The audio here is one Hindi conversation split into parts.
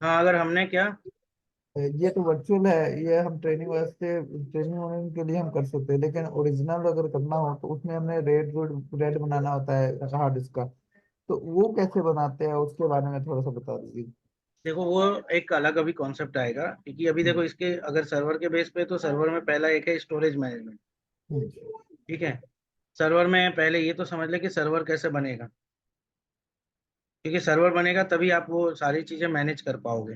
हाँ, अगर हमने क्या। ये तो वर्चुअल है, ये हम ट्रेनिंग वास्ते, ट्रेनिंग होने के लिए हम कर सकते हैं, लेकिन ओरिजिनल अगर करना हो तो उसमें हमें रेड बनाना होता है हार्ड डिस्क का। तो वो कैसे बनाते हैं, उसके बारे में थोड़ा सा बता दीजिए। देखो वो एक अलग अभी कॉन्सेप्ट आएगा, क्योंकि अभी देखो हम्म, इसके अगर सर्वर के बेस पे, तो सर्वर में पहला एक है स्टोरेज मैनेजमेंट। हम्म, ठीक है। सर्वर में पहले ये तो समझ ले कि सर्वर कैसे बनेगा, क्योंकि सर्वर बनेगा तभी आप वो सारी चीजें मैनेज कर पाओगे।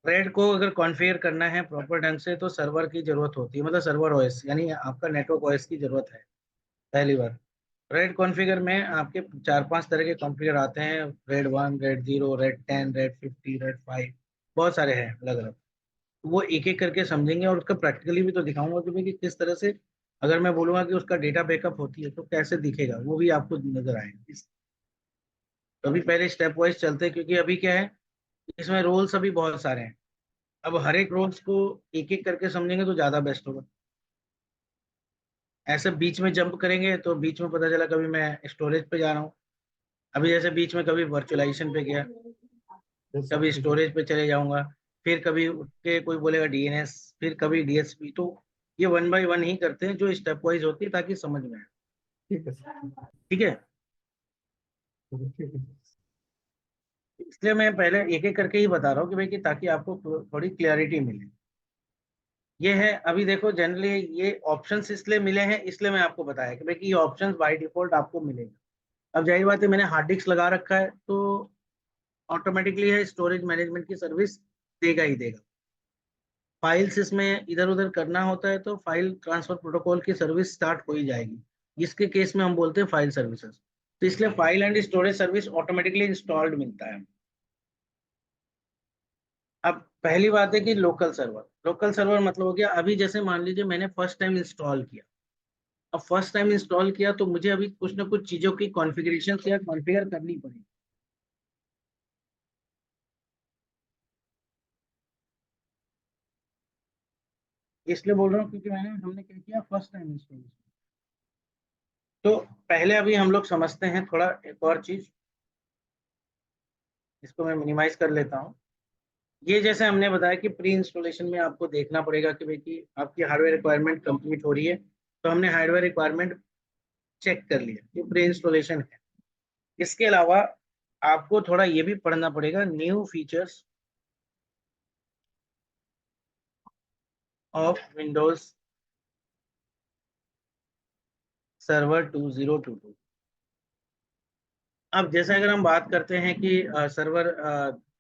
रेड को अगर कॉन्फ़िगर करना है प्रॉपर ढंग से, तो सर्वर की जरूरत होती है, मतलब सर्वर ओएस यानी आपका नेटवर्क ओएस की जरूरत है पहली बार। रेड कॉन्फ़िगर में आपके चार पांच तरह के कॉन्फ़िगर आते हैं। Red 1, red 0, red 10, red 50, red 5, बहुत सारे हैं अलग अलग। वो एक एक करके समझेंगे, और उसका प्रैक्टिकली भी तो दिखाऊंगा कि भाई कि किस तरह से, अगर मैं बोलूंगा कि उसका डेटा बैकअप होती है तो कैसे दिखेगा, वो भी आपको नजर आएगा तो अभी पहले स्टेप वाइज चलते हैं, क्योंकि अभी क्या है, इसमें रोल्स अभी बहुत सारे हैं। अब हर एक रोल्स को एक एक करके समझेंगे तो ज्यादा बेस्ट होगा। ऐसे बीच में जंप करेंगे तो बीच में पता चला कभी मैं स्टोरेज पे जा रहा हूँ, अभी जैसे बीच में कभी वर्चुअलाइजेशन पे गया, जैसा कभी ठीक है। स्टोरेज पे चले जाऊंगा, फिर कभी उठ के कोई बोलेगा डीएनएस, फिर कभी डीएसपी। तो ये वन बाय वन ही करते हैं, जो स्टेप वाइज होती है, ताकि समझ में आए। ठीक है सर। ठीक है। ठीक है। इसलिए मैं पहले एक एक करके ही बता रहा हूँ कि भाई कि ताकि आपको थोड़ी क्लियरिटी मिले। ये है, अभी देखो जनरली ये ऑप्शंस इसलिए मिले हैं, इसलिए मैं आपको बताया कि भाई कि ये ऑप्शंस बाय डिफॉल्ट आपको मिलेंगे। अब जाहिर बात है, मैंने हार्ड डिस्क लगा रखा है तो ऑटोमेटिकली है स्टोरेज मैनेजमेंट की सर्विस देगा ही देगा। फाइल्स इसमें इधर उधर करना होता है तो फाइल ट्रांसफर प्रोटोकॉल की सर्विस स्टार्ट हो ही जाएगी, जिसके केस में हम बोलते हैं फाइल सर्विसेज। तो इसलिए file and storage service automatically installed मिलता है। अब पहली बात है कि लोकल सर्वर, लोकल सर्वर मतलब हो गया, अभी जैसे मान लीजिए मैंने फर्स्ट टाइम इंस्टॉल किया। अब फर्स्ट टाइम इंस्टॉल किया तो मुझे अभी कुछ ना कुछ चीजों की कॉन्फ़िगरेशन या कॉन्फ़िगर करनी पड़ेगी। इसलिए बोल रहा हूँ क्योंकि हमने क्या किया, फर्स्ट टाइम इंस्टॉल। तो पहले अभी हम लोग समझते हैं थोड़ा एक और चीज, इसको मैं मिनिमाइज कर लेता हूँ। ये जैसे हमने बताया कि प्री इंस्टॉलेशन में आपको देखना पड़ेगा कि भाई कि आपकी हार्डवेयर रिक्वायरमेंट कंप्लीट हो रही है। तो हमने हार्डवेयर रिक्वायरमेंट चेक कर लिया कि प्री इंस्टॉलेशन है। इसके अलावा आपको थोड़ा ये भी पढ़ना पड़ेगा, new features of Windows server 2022। अब जैसे अगर हम बात करते हैं कि सर्वर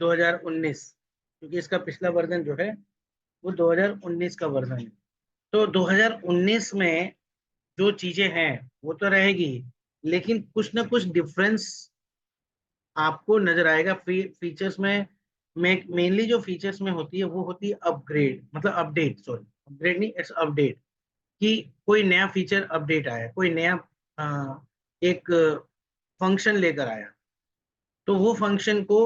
2019, क्योंकि इसका पिछला वर्जन जो है वो 2019 का वर्जन है। तो 2019 में जो चीजें हैं वो तो रहेगी, लेकिन कुछ ना कुछ डिफरेंस आपको नजर आएगा फीचर्स में। मेनली जो फीचर्स में होती है वो होती है अपग्रेड, मतलब अपडेट, सॉरी अपग्रेड नहीं, इट्स अपडेट। कि कोई नया फीचर अपडेट आया, कोई नया एक फंक्शन लेकर आया। तो वो फंक्शन को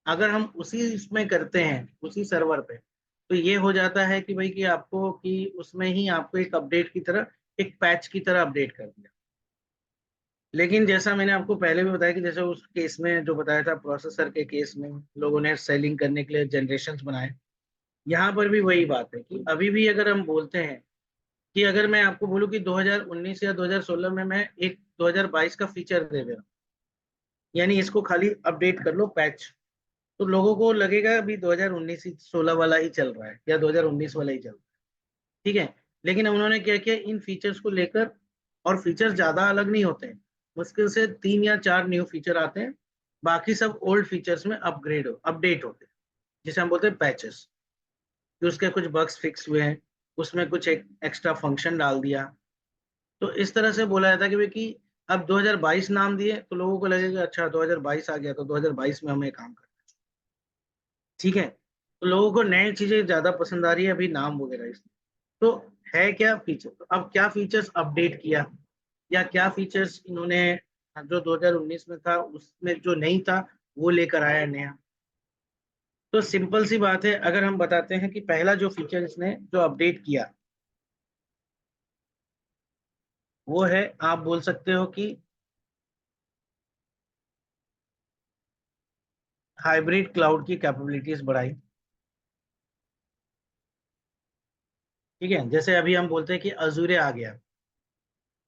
अगर हम उसी इसमें करते हैं, उसी सर्वर पे, तो ये हो जाता है कि भाई कि आपको कि उसमें ही आपको एक अपडेट की तरह, एक पैच की तरह अपडेट कर दिया। लेकिन जैसा मैंने आपको पहले भी बताया कि जैसे उस केस में जो बताया था, प्रोसेसर के केस में लोगों ने सेलिंग करने के लिए जनरेशन्स बनाए। यहाँ पर भी वही बात है कि अभी भी अगर हम बोलते हैं कि अगर मैं आपको बोलूं कि 2019 या 2016 में मैं एक 2022 का फीचर दे रहा हूँ, यानी इसको खाली अपडेट कर लो पैच, तो लोगों को लगेगा अभी 2019 ही 16 वाला ही चल रहा है या 2019 वाला ही चल रहा है। ठीक है। लेकिन उन्होंने क्या किया, इन फीचर्स को लेकर, और फीचर्स ज्यादा अलग नहीं होते हैं, मुश्किल से 3 या 4 न्यू फीचर आते हैं, बाकी सब ओल्ड फीचर्स में अपडेट होते हैं, जिसे हम बोलते हैं पैचेस। कि उसके कुछ बग्स फिक्स हुए हैं, उसमें कुछ एक एक्स्ट्रा फंक्शन डाल दिया। तो इस तरह से बोला जाता है कि भाई कि अब 2022 नाम दिए तो लोगों को लगेगा अच्छा 2022 आ गया तो 2022 में हमें काम करना है। ठीक है। तो लोगों को नई चीजें ज्यादा पसंद आ रही है अभी नाम वगैरह इसमें। तो है क्या फीचर, तो अब क्या फीचर्स अपडेट किया, या क्या फीचर्स इन्होंने जो 2019 में था उसमें जो नहीं था वो लेकर आया नया। तो सिंपल सी बात है, अगर हम बताते हैं कि पहला जो फीचर इसने जो अपडेट किया, वो है, आप बोल सकते हो कि हाइब्रिड क्लाउड की कैपेबिलिटीज बढ़ाई। ठीक है, जैसे अभी हम बोलते हैं कि अजूरे आ गया,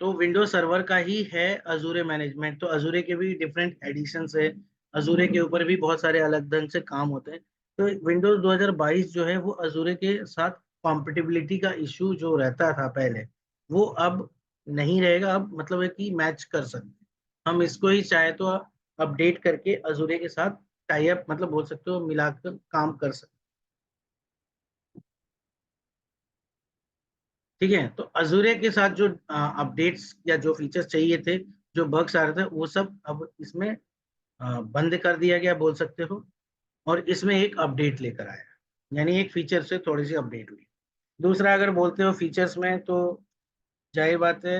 तो विंडोज सर्वर का ही है अजूरे मैनेजमेंट। तो अजूरे के भी डिफरेंट एडिशंस है, अजूरे के ऊपर भी बहुत सारे अलग ढंग से काम होते हैं। तो विंडोज 2022 जो है वो अजूरे के साथ कॉम्पिटिबिलिटी का इशू जो रहता था पहले, वो अब नहीं रहेगा। अब मतलब है कि मैच कर सकते हैं हम इसको ही, चाहे तो अपडेट करके अजूरे के साथ टाई अप, मतलब बोल सकते हो मिलाकर काम कर सकते। ठीक है, तो अजूरे के साथ जो अपडेट्स या जो फीचर्स चाहिए थे, जो बग्स आ रहे थे, वो सब अब इसमें बंद कर दिया गया बोल सकते हो। और इसमें एक अपडेट लेकर आया, यानी एक फीचर से थोड़ी सी अपडेट हुई। दूसरा अगर बोलते हो फीचर्स में, तो जाहिर बात है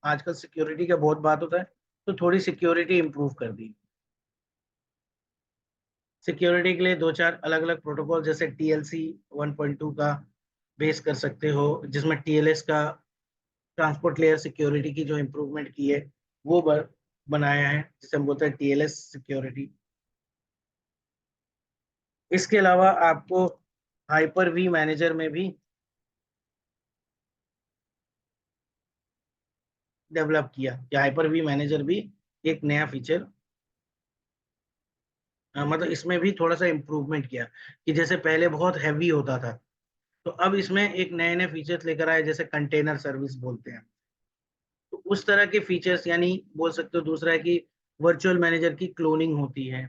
आजकल सिक्योरिटी का बहुत बात होता है, तो थोड़ी सिक्योरिटी इंप्रूव कर दी। सिक्योरिटी के लिए दो चार अलग अलग प्रोटोकॉल, जैसे TLC 1.2 का बेस कर सकते हो, जिसमें TLS का, ट्रांसपोर्ट लेयर सिक्योरिटी की जो इम्प्रूवमेंट की है, वो बनाया है, जिसे हम बोलते हैं TLS सिक्योरिटी। इसके अलावा आपको हाइपर वी मैनेजर में भी डेवलप किया, कि हाइपर वी मैनेजर भी एक नया फीचर, मतलब इसमें भी थोड़ा सा इम्प्रूवमेंट किया, कि जैसे पहले बहुत हैवी होता था, तो अब इसमें एक नए नए फीचर्स लेकर आए, जैसे कंटेनर सर्विस बोलते हैं। तो उस तरह के फीचर्स, यानी बोल सकते हो। दूसरा है कि वर्चुअल मैनेजर की क्लोनिंग होती है।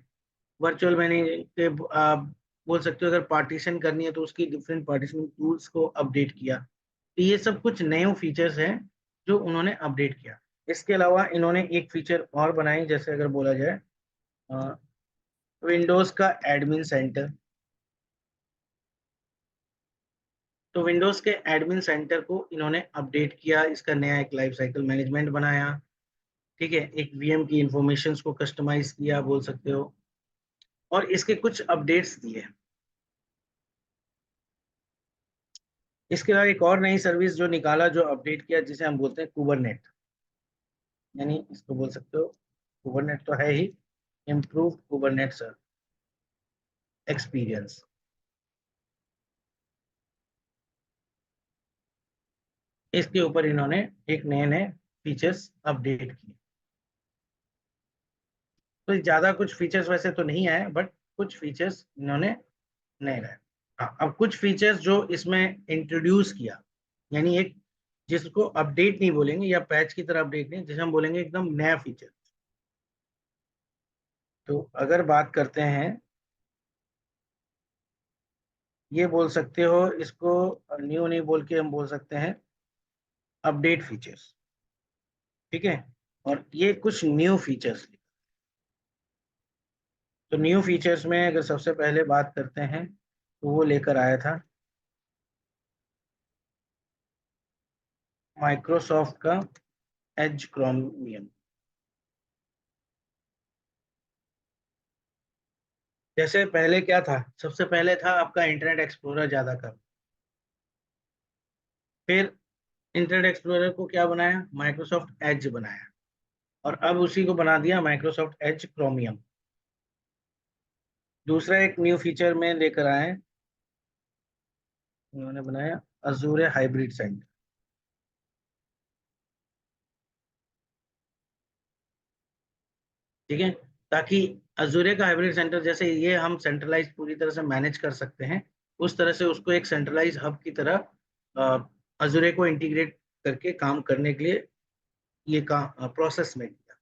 वर्चुअल मैनेजर के आप बोल सकते हो, अगर पार्टीशन करनी है तो उसकी डिफरेंट पार्टीशन टूल्स को अपडेट किया। तो ये सब कुछ नए फीचर्स हैं जो उन्होंने अपडेट किया। इसके अलावा इन्होंने एक फीचर और बनाई, जैसे अगर बोला जाए विंडोज का एडमिन सेंटर। तो विंडोज के एडमिन सेंटर को इन्होंने अपडेट किया, इसका नया एक लाइफ साइकिल मैनेजमेंट बनाया। ठीक है, एक VM की इंफॉर्मेशंस को कस्टमाइज किया बोल सकते हो, और इसके कुछ अपडेट्स दिए। इसके अलावा एक और नई सर्विस जो निकाला, जो अपडेट किया, जिसे हम बोलते हैं कुबरनेट, यानी इसको बोल सकते हो, कुबरनेट तो है ही, इम्प्रूव कुबरनेट सर एक्सपीरियंस। इसके ऊपर इन्होंने एक नए नए फीचर्स अपडेट किए। तो ज्यादा कुछ फीचर्स वैसे तो नहीं आए, बट कुछ फीचर्स इन्होंने नए लाए। हाँ, अब कुछ फीचर्स जो इसमें इंट्रोड्यूस किया, यानी एक जिसको अपडेट नहीं बोलेंगे या पैच की तरह अपडेट नहीं, जिसे हम बोलेंगे एकदम नया फीचर। तो अगर बात करते हैं, ये बोल सकते हो इसको, न्यू नहीं बोल के हम बोल सकते हैं अपडेट फीचर्स। ठीक है, और ये कुछ न्यू फीचर्स। तो न्यू फीचर्स में अगर सबसे पहले बात करते हैं, तो वो लेकर आया था माइक्रोसॉफ्ट का एज क्रोमियम। जैसे पहले क्या था, सबसे पहले था आपका इंटरनेट एक्सप्लोरर ज्यादा का, फिर इंटरनेट एक्सप्लोरर को क्या बनाया, माइक्रोसॉफ्ट एज बनाया, और अब उसी को बना दिया माइक्रोसॉफ्ट एज क्रोमियम। दूसरा एक न्यू फीचर में लेकर आए, उन्होंने बनाया अजूरे हाइब्रिड सेंटर। ठीक है, ताकि अजूरे का हाइब्रिड सेंटर, जैसे ये हम सेंट्रलाइज पूरी तरह से मैनेज कर सकते हैं, उस तरह से उसको एक सेंट्रलाइज हब की तरह अजूरे को इंटीग्रेट करके काम करने के लिए ये काम प्रोसेस में किया।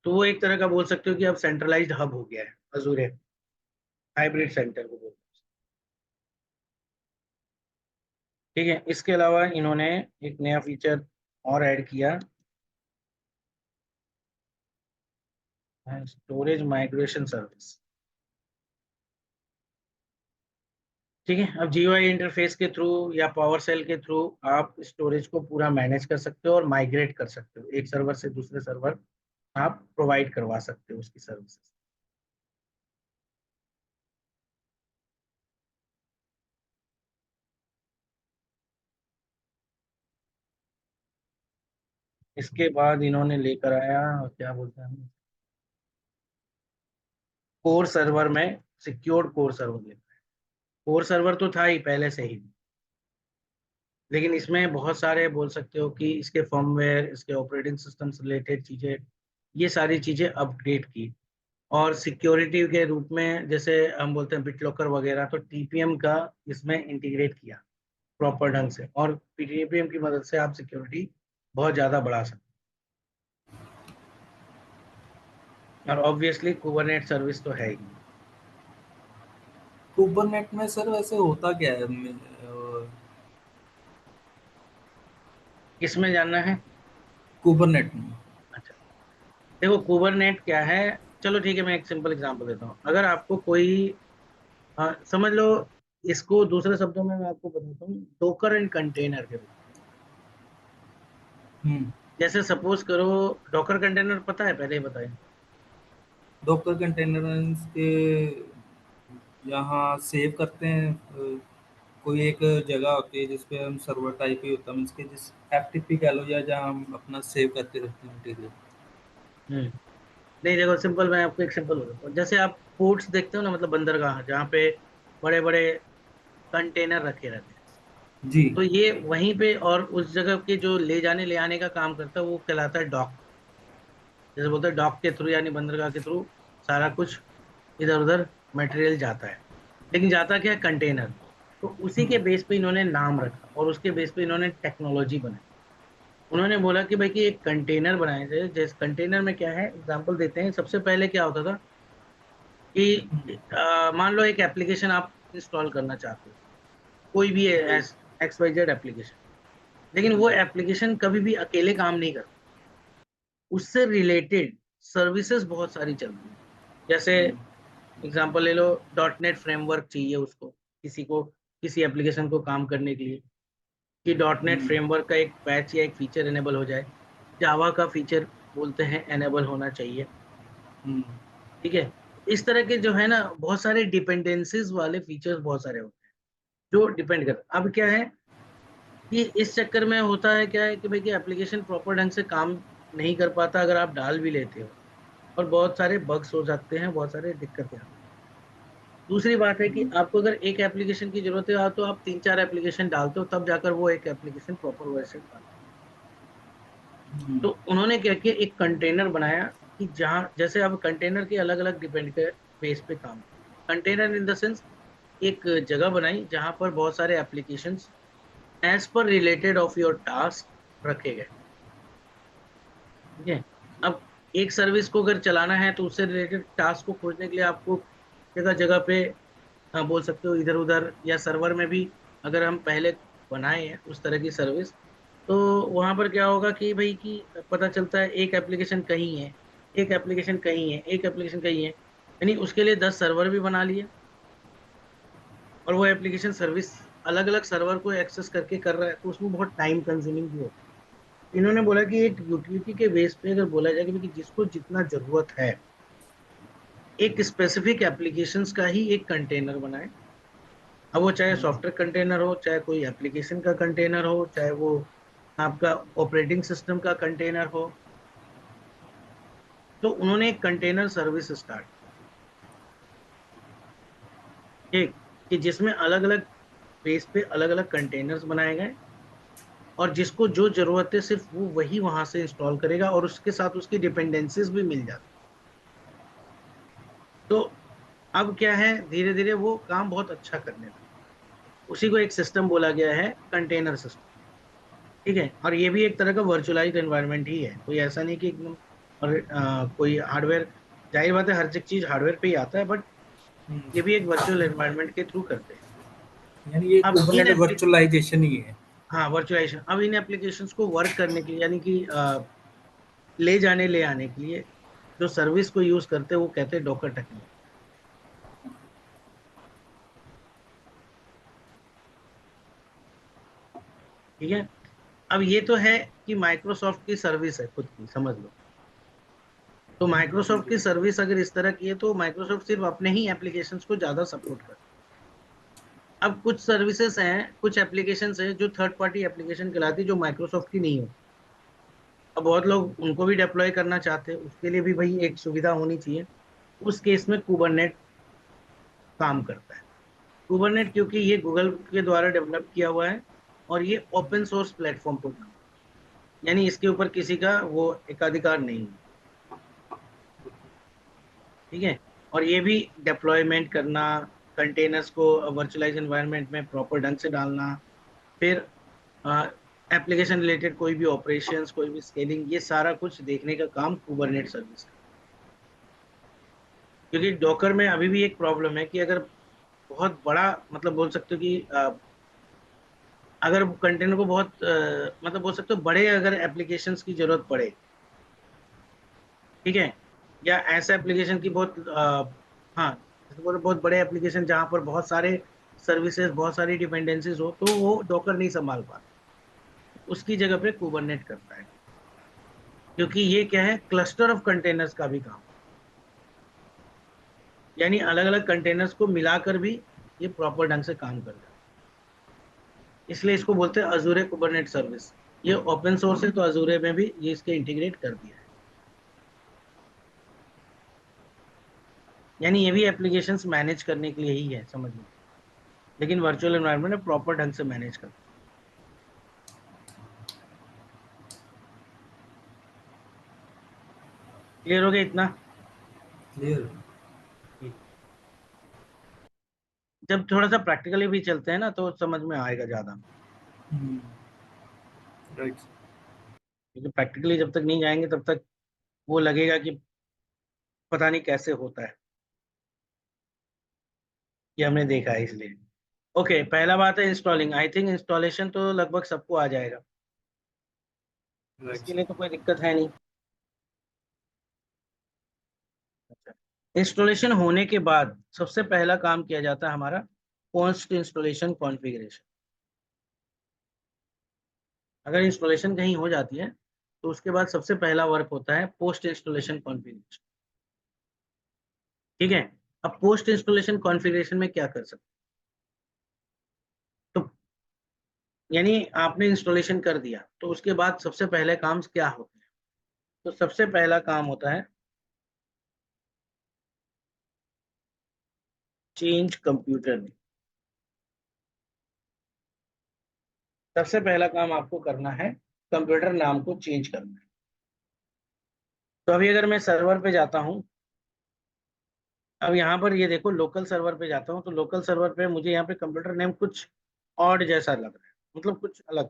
तो वो एक तरह का बोल सकते हो कि अब सेंट्रलाइज्ड हब हो गया है अजूरे हाइब्रिड सेंटर को बोलते हैं। ठीक है, इसके अलावा इन्होंने एक नया फीचर और ऐड किया, स्टोरेज माइग्रेशन सर्विस। ठीक है, अब GUI इंटरफेस के थ्रू या पावर सेल के थ्रू आप स्टोरेज को पूरा मैनेज कर सकते हो और माइग्रेट कर सकते हो, एक सर्वर से दूसरे सर्वर आप प्रोवाइड करवा सकते हो उसकी सर्विसेज। इसके बाद इन्होंने लेकर आया, क्या बोलते हैं हम, कोर सर्वर में सिक्योर्ड कोर सर्वर लिखा है। कोर सर्वर तो था ही पहले से ही, लेकिन इसमें बहुत सारे बोल सकते हो कि इसके फर्मवेयर, इसके ऑपरेटिंग सिस्टम से रिलेटेड चीजें, ये सारी चीजें अपडेट की। और सिक्योरिटी के रूप में जैसे हम बोलते हैं बिटलॉकर वगैरह, तो टीपीएम का इसमें इंटीग्रेट किया प्रॉपर ढंग से, और टीपीएम की मदद से आप सिक्योरिटी बहुत ज्यादा बढ़ा सकते हैं। और ऑब्वियसली कुबरनेट सर्विस तो है ही। कुबरनेट में सर वैसे होता क्या है? किसमें जानना है? कुबरनेट में। अच्छा, देखो कुबरनेट क्या है। चलो ठीक है, मैं एक सिंपल एग्जांपल देता हूँ। अगर आपको कोई समझ लो, इसको दूसरे शब्दों में मैं आपको बताता हूँ, डोकर एंड कंटेनर के रूप। हम्म। जैसे सपोज करो, डॉकर कंटेनर पता है, पहले ही बताए। डॉकर कंटेनर्स के यहाँ सेव करते हैं, कोई एक जगह होती है जिसपे हम सर्वर टाइप ही होता है, मीन्स के जिस एफटीपी कह लो, या जहाँ हम अपना सेव करते रहते हैं मटेरियल। हम्म। नहीं देखो, सिंपल, मैं आपको एक सिंपल बताता हूँ। जैसे आप पोर्ट्स देखते हो ना, मतलब बंदरगाह जहाँ पे बड़े बड़े कंटेनर रखे रहते हैं, जी। तो ये वहीं पे, और उस जगह के जो ले जाने ले आने का काम करता है वो कहलाता है डॉक। जैसे बोलते हैं डॉक के थ्रू, यानी बंदरगाह के थ्रू सारा कुछ इधर उधर मटेरियल जाता है। लेकिन जाता क्या है? कंटेनर। तो उसी के हम्म। बेस पे इन्होंने नाम रखा, और उसके बेस पे इन्होंने टेक्नोलॉजी बनाई। उन्होंने बोला कि भाई कि एक कंटेनर बनाए थे। जैसे कंटेनर में क्या है, एग्जांपल देते हैं। सबसे पहले क्या होता था कि मान लो एक एप्लीकेशन आप इंस्टॉल करना चाहते हो, कोई भी एक्स वाई जेड एप्लीकेशन, लेकिन वो एप्लीकेशन कभी भी अकेले काम नहीं करता। उससे रिलेटेड सर्विसेज बहुत सारी चलती हैं। जैसे एग्जांपल ले लो, डॉट नेट फ्रेमवर्क चाहिए उसको, किसी को, किसी एप्लीकेशन को काम करने के लिए, कि डॉट नेट हम्म। फ्रेमवर्क का एक पैच या एक फीचर एनेबल हो जाए। जावा का फीचर बोलते हैं एनेबल होना चाहिए। हम्म। ठीक है। इस तरह के जो है ना, बहुत सारे डिपेंडेंसीज वाले फीचर्स बहुत सारे होते हैं जो डिपेंड करते हैं। अब क्या है कि इस चक्कर में होता है क्या है कि भाई कि एप्लीकेशन प्रॉपर ढंग से काम नहीं कर पाता अगर आप डाल भी लेते हो, और बहुत सारे बग्स हो जाते हैं, बहुत सारे दिक्कतें आती हैं। दूसरी बात है कि आपको अगर एक एप्लीकेशन की जरूरत है तो आप तीन चार एप्लीकेशन डालते हो, तब जाकर वो एक एप्लीकेशन प्रॉपर वर्जन पाता है। हम्म। तो उन्होंने क्या किया, एक कंटेनर बनाया कि जहाँ, जैसे अब कंटेनर के अलग अलग डिपेंड के बेस पे काम, कंटेनर इन द सेंस एक जगह बनाई जहां पर बहुत सारे एप्लीकेशंस एज पर रिलेटेड ऑफ योर टास्क रखे गए। ठीक है। अब एक सर्विस को अगर चलाना है तो उससे रिलेटेड टास्क को खोजने के लिए आपको जगह जगह पे, हाँ बोल सकते हो इधर उधर, या सर्वर में भी अगर हम पहले बनाए हैं उस तरह की सर्विस, तो वहां पर क्या होगा कि भाई कि पता चलता है एक एप्लीकेशन कहीं है, एक एप्लीकेशन कहीं है, एक एप्लीकेशन कहीं है, यानी उसके लिए 10 सर्वर भी बना लिए, और वो एप्लीकेशन सर्विस अलग अलग सर्वर को एक्सेस करके कर रहा है, तो उसमें बहुत टाइम कंज्यूमिंग भी होता है। इन्होंने बोला कि एक यूटिलिटी के बेस पे अगर बोला जाए कि जिसको जितना जरूरत है, एक स्पेसिफिक एप्लीकेशंस का ही एक कंटेनर बनाए। अब वो चाहे सॉफ्टवेयर कंटेनर हो, चाहे कोई एप्लीकेशन का कंटेनर हो, चाहे वो आपका ऑपरेटिंग सिस्टम का कंटेनर हो, तो उन्होंने एक कंटेनर सर्विस स्टार्ट की, कि जिसमें अलग अलग बेस पे अलग अलग कंटेनर्स बनाए गए, और जिसको जो जरूरत है सिर्फ वो वही वहां से इंस्टॉल करेगा, और उसके साथ उसकी डिपेंडेंसीज भी मिल जाती। तो अब क्या है, धीरे धीरे वो काम बहुत अच्छा करने लगा। उसी को एक सिस्टम बोला गया है, कंटेनर सिस्टम। ठीक है। और ये भी एक तरह का वर्चुअलाइज्ड एनवायरनमेंट ही है, कोई ऐसा नहीं कि एकदम, और कोई हार्डवेयर, जाहिर बात है हर चीज हार्डवेयर पे ही आता है, बट हम्म। ये भी एक वर्चुअल एनवायरनमेंट के थ्रू करते हैं। यानी ये अब इन कुबरनेट वर्चुअलाइजेशन ही है। हाँ, वर्चुअलाइजेशन। अब इन एप्लीकेशंस को वर्क करने के लिए, यानी कि ले जाने ले आने के लिए जो सर्विस को यूज करते हैं, वो कहते हैं डॉकर टेक्नोलॉजी। ठीक है। अब ये तो है कि माइक्रोसॉफ्ट की सर्विस है खुद की, समझ लो। तो माइक्रोसॉफ्ट जी। की सर्विस अगर इस तरह की है, तो माइक्रोसॉफ्ट सिर्फ अपने ही एप्लीकेशंस को ज्यादा सपोर्ट करता है। अब कुछ सर्विसेज हैं, कुछ एप्लीकेशंस हैं जो थर्ड पार्टी एप्लीकेशन कहलाती है, जो माइक्रोसॉफ्ट की नहीं होती। अब बहुत लोग उनको भी डिप्लॉय करना चाहते हैं, उसके लिए भी भाई एक सुविधा होनी चाहिए। उस केस में कुबरनेट काम करता है। कुबरनेट क्योंकि ये गूगल के द्वारा डेवलप किया हुआ है और ये ओपन सोर्स प्लेटफॉर्म पर काम, यानी इसके ऊपर किसी का वो एकाधिकार नहीं है, ठीक है। और ये भी डिप्लॉयमेंट करना, कंटेनर्स को वर्चुअलाइज एनवायरनमेंट में प्रॉपर ढंग से डालना, फिर एप्लीकेशन रिलेटेड कोई भी ऑपरेशंस, कोई भी स्केलिंग, ये सारा कुछ देखने का काम कुबरनेट सर्विस का। क्योंकि डॉकर में अभी भी एक प्रॉब्लम है कि अगर बहुत बड़ा, मतलब बोल सकते हो कि अगर कंटेनर को बहुत मतलब बोल सकते हो बड़े अगर एप्लीकेशंस की जरूरत पड़े, ठीक है, या ऐसा एप्लीकेशन की बहुत हाँ, जैसे बोलो बहुत बड़े एप्लीकेशन जहाँ पर बहुत सारे सर्विसेज, बहुत सारी डिपेंडेंसीज हो, तो वो डॉकर नहीं संभाल पाता, उसकी जगह पे कुबरनेट करता है। क्योंकि ये क्या है, क्लस्टर ऑफ कंटेनर्स का भी काम, यानी अलग अलग कंटेनर्स को मिलाकर भी ये प्रॉपर ढंग से काम कर जाता है। इसलिए इसको बोलते हैं अजूरे कुबरनेट सर्विस। ये ओपन सोर्स है तो अजूरे में भी ये इसके इंटीग्रेट कर दिया है, यानी ये भी एप्लीकेशंस मैनेज करने के लिए ही है, समझ लो, लेकिन वर्चुअल एनवायरनमेंट में प्रॉपर ढंग से मैनेज करता है। क्लियर हो गया इतना? क्लियर। ठीक। जब थोड़ा सा प्रैक्टिकली भी चलते हैं ना तो समझ में आएगा ज्यादा, राइट। क्योंकि प्रैक्टिकली जब तक नहीं जाएंगे तब तक वो लगेगा कि पता नहीं कैसे होता है, ये हमने देखा है इसलिए। ओके, पहला बात है इंस्टॉलिंग। आई थिंक इंस्टॉलेशन तो लगभग सबको आ जाएगा, इसके राइट। लिए तो कोई दिक्कत है नहीं। इंस्टॉलेशन होने के बाद सबसे पहला काम किया जाता है हमारा पोस्ट इंस्टॉलेशन कॉन्फ़िगरेशन। अगर इंस्टॉलेशन कहीं हो जाती है तो उसके बाद सबसे पहला वर्क होता है पोस्ट इंस्टॉलेशन कॉन्फ़िगरेशन, ठीक है। अब पोस्ट इंस्टॉलेशन कॉन्फ़िगरेशन में क्या कर सकते हैं? तो यानी आपने इंस्टॉलेशन कर दिया तो उसके बाद सबसे पहले काम क्या होते हैं? तो सबसे पहला काम होता है चेंज कंप्यूटर में। सबसे पहला काम आपको करना है कंप्यूटर नाम को चेंज करना है। तो अभी अगर मैं सर्वर पे जाता हूँ, अब यहाँ पर ये देखो लोकल सर्वर पे जाता हूँ, तो लोकल सर्वर पे मुझे यहाँ पे कंप्यूटर नेम कुछ ऑड जैसा लग रहा है, मतलब कुछ अलग।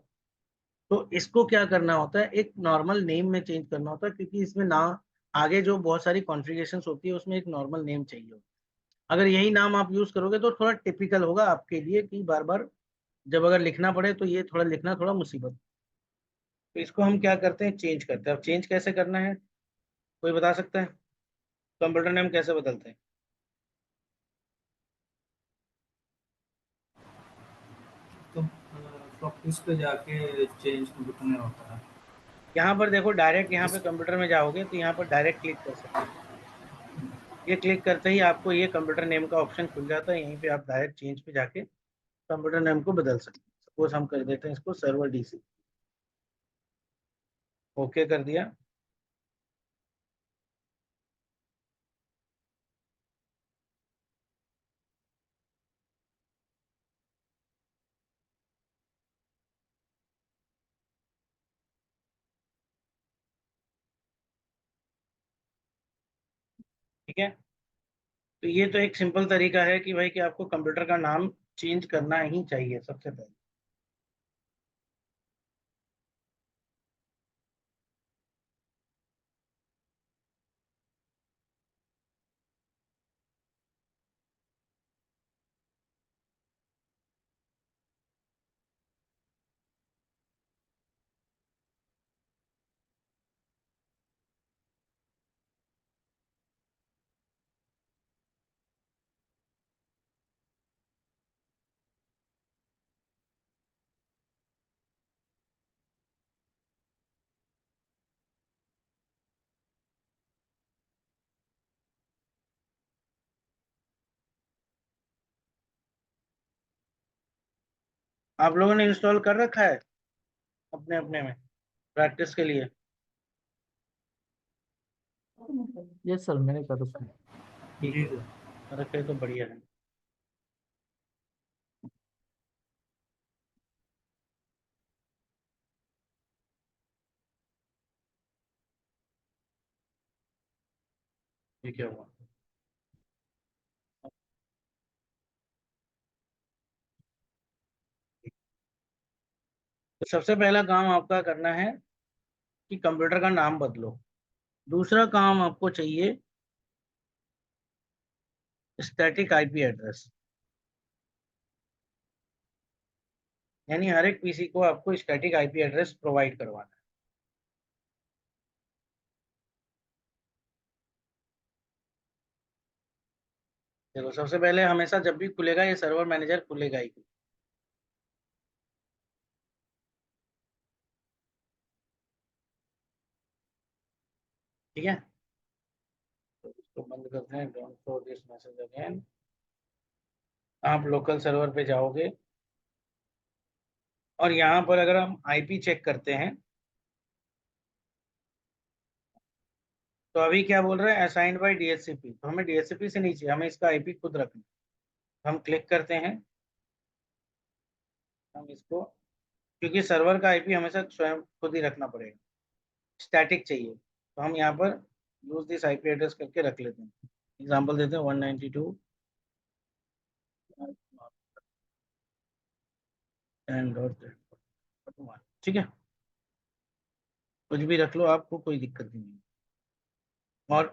तो इसको क्या करना होता है, एक नॉर्मल नेम में चेंज करना होता है, क्योंकि इसमें ना आगे जो बहुत सारी कॉन्फ़िगरेशंस होती है उसमें एक नॉर्मल नेम चाहिए होता है। अगर यही नाम आप यूज करोगे तो थोड़ा टिपिकल होगा आपके लिए कि बार बार जब अगर लिखना पड़े तो ये थोड़ा लिखना थोड़ा मुसीबत। तो इसको हम क्या करते हैं, चेंज करते हैं। अब चेंज कैसे करना है, कोई बता सकता है? कंप्यूटर नेम कैसे बदलते हैं? तो प्रॉपर्टीज पे जाके चेंज बटन होता है। यहाँ पर देखो, डायरेक्ट यहाँ पे जिस कंप्यूटर में जाओगे तो यहाँ पर डायरेक्ट क्लिक कर सकते हो। ये क्लिक करते ही आपको ये कंप्यूटर नेम का ऑप्शन खुल जाता है, यहीं पे आप डायरेक्ट चेंज पे जाके कंप्यूटर नेम को बदल सकते हैं। सपोज हम कर देते हैं इसको सर्वर डीसी। ओके कर दिया। ठीक है, तो ये तो एक सिंपल तरीका है कि भाई कि आपको कंप्यूटर का नाम चेंज करना ही चाहिए सबसे पहले। आप लोगों ने इंस्टॉल कर रखा है अपने अपने में प्रैक्टिस के लिए? यस सर, मैंने कर रखा है। ठीक जी है, सर। रखे तो बढ़िया है। ये क्या हुआ? तो सबसे पहला काम आपका करना है कि कंप्यूटर का नाम बदलो। दूसरा काम आपको चाहिए स्टैटिक आईपी एड्रेस, यानी हर एक पीसी को आपको स्टैटिक आईपी एड्रेस प्रोवाइड करवाना है। देखो, सबसे पहले हमेशा जब भी खुलेगा ये सर्वर मैनेजर खुलेगा ही, ठीक है। तो इसको बंद करते हैं, don't show this message again. आप लोकल सर्वर पे जाओगे और यहाँ पर अगर हम आईपी चेक करते हैं तो अभी क्या बोल रहे हैं, असाइंड बाय डीएचसीपी। तो हमें डीएचसीपी से नहीं चाहिए, हमें इसका आईपी खुद रखना है। हम क्लिक करते हैं, हम इसको, क्योंकि सर्वर का आईपी हमेशा स्वयं खुद ही रखना पड़ेगा, स्टैटिक चाहिए, तो हम यहाँ पर यूज दिस आईपी एड्रेस करके रख लेते हैं। एग्जांपल देते हैं 192 10.1, ठीक है। कुछ भी रख लो, आपको कोई दिक्कत नहीं है। और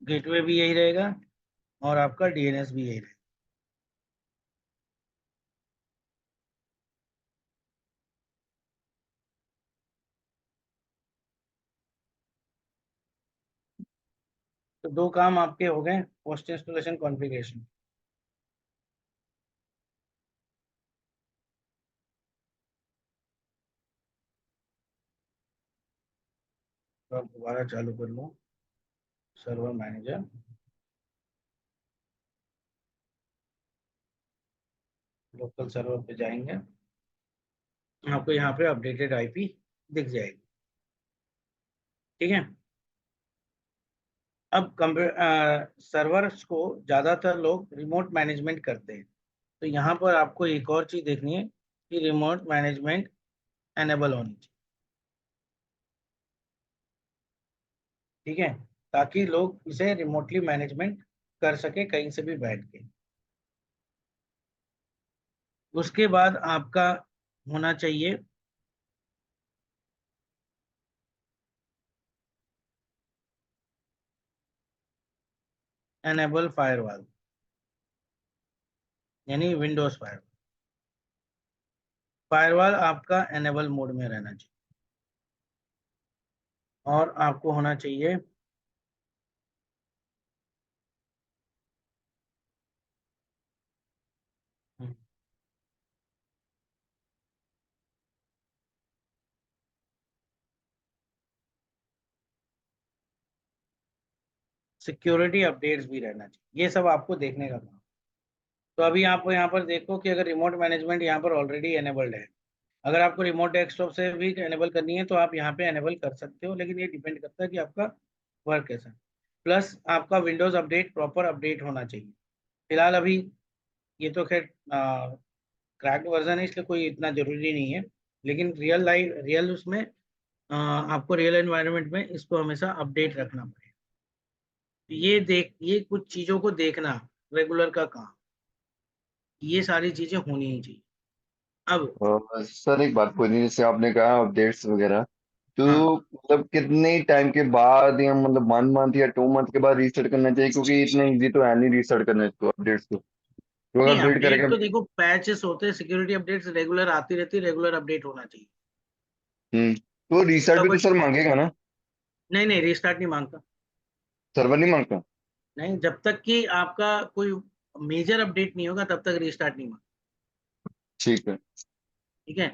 गेटवे भी यही रहेगा और आपका डीएनएस भी यही रहेगा। तो दो काम आपके हो गए, पोस्ट इंस्टॉलेशन कॉन्फ़िगरेशन। तो आप दोबारा चालू कर लो सर्वर मैनेजर, लोकल सर्वर पे जाएंगे, आपको यहाँ पे अपडेटेड आईपी दिख जाएगी, ठीक है। अब सर्वर्स को ज़्यादातर लोग रिमोट मैनेजमेंट करते हैं, तो यहाँ पर आपको एक और चीज़ देखनी है कि रिमोट मैनेजमेंट एनेबल होनी चाहिए, ठीक है, ताकि लोग इसे रिमोटली मैनेजमेंट कर सके कहीं से भी बैठ के। उसके बाद आपका होना चाहिए एनेबल फायरवॉल, यानी विंडोज फायरवॉल। फायरवॉल आपका एनेबल मोड में रहना चाहिए और आपको होना चाहिए सिक्योरिटी अपडेट्स भी रहना चाहिए। ये सब आपको देखने का काम। तो अभी आप यहाँ पर देखो कि अगर रिमोट मैनेजमेंट यहाँ पर ऑलरेडी एनेबल्ड है, अगर आपको रिमोट डेस्कटॉप से भी एनेबल करनी है तो आप यहाँ पे एनेबल कर सकते हो, लेकिन ये डिपेंड करता है कि आपका वर्क कैसा है। प्लस आपका विंडोज अपडेट प्रॉपर अपडेट होना चाहिए। फिलहाल अभी ये तो खैर क्रैक्ड वर्जन है, इसलिए कोई इतना जरूरी नहीं है, लेकिन रियल उसमें आपको रियल एनवायरनमेंट में इसको हमेशा अपडेट रखना पड़ेगा। ये कुछ चीजों को देखना रेगुलर का काम, ये सारी चीजें होनी ही चाहिए। अब सर एक बात पूछनी, जैसे आपने कहा अपडेट्स वगैरह, तो हाँ, मतलब कितने टाइम के बाद या मतलब 1 मंथ या 2 मंथ के बाद रीसेट करना चाहिए, क्योंकि इतना इजी तो है नहीं रीसेट करना इसको अपडेट्स को, तो अगर नहीं अपडेट अपडेट करेंगे। तो देखो, पैचेस होते हैं, सिक्योरिटी अपडेट्स रेगुलर आती रहती है, रेगुलर अपडेट होना चाहिए। तो इसका रीसेट भी कोई, तो सर मांगेगा ना? नहीं नहीं रिस्टार्ट नहीं मांगता। सर्वर नहीं मांगता? नहीं, जब तक कि आपका कोई मेजर अपडेट नहीं होगा तब तक रिस्टार्ट नहीं मांगता, ठीक है। ठीक है।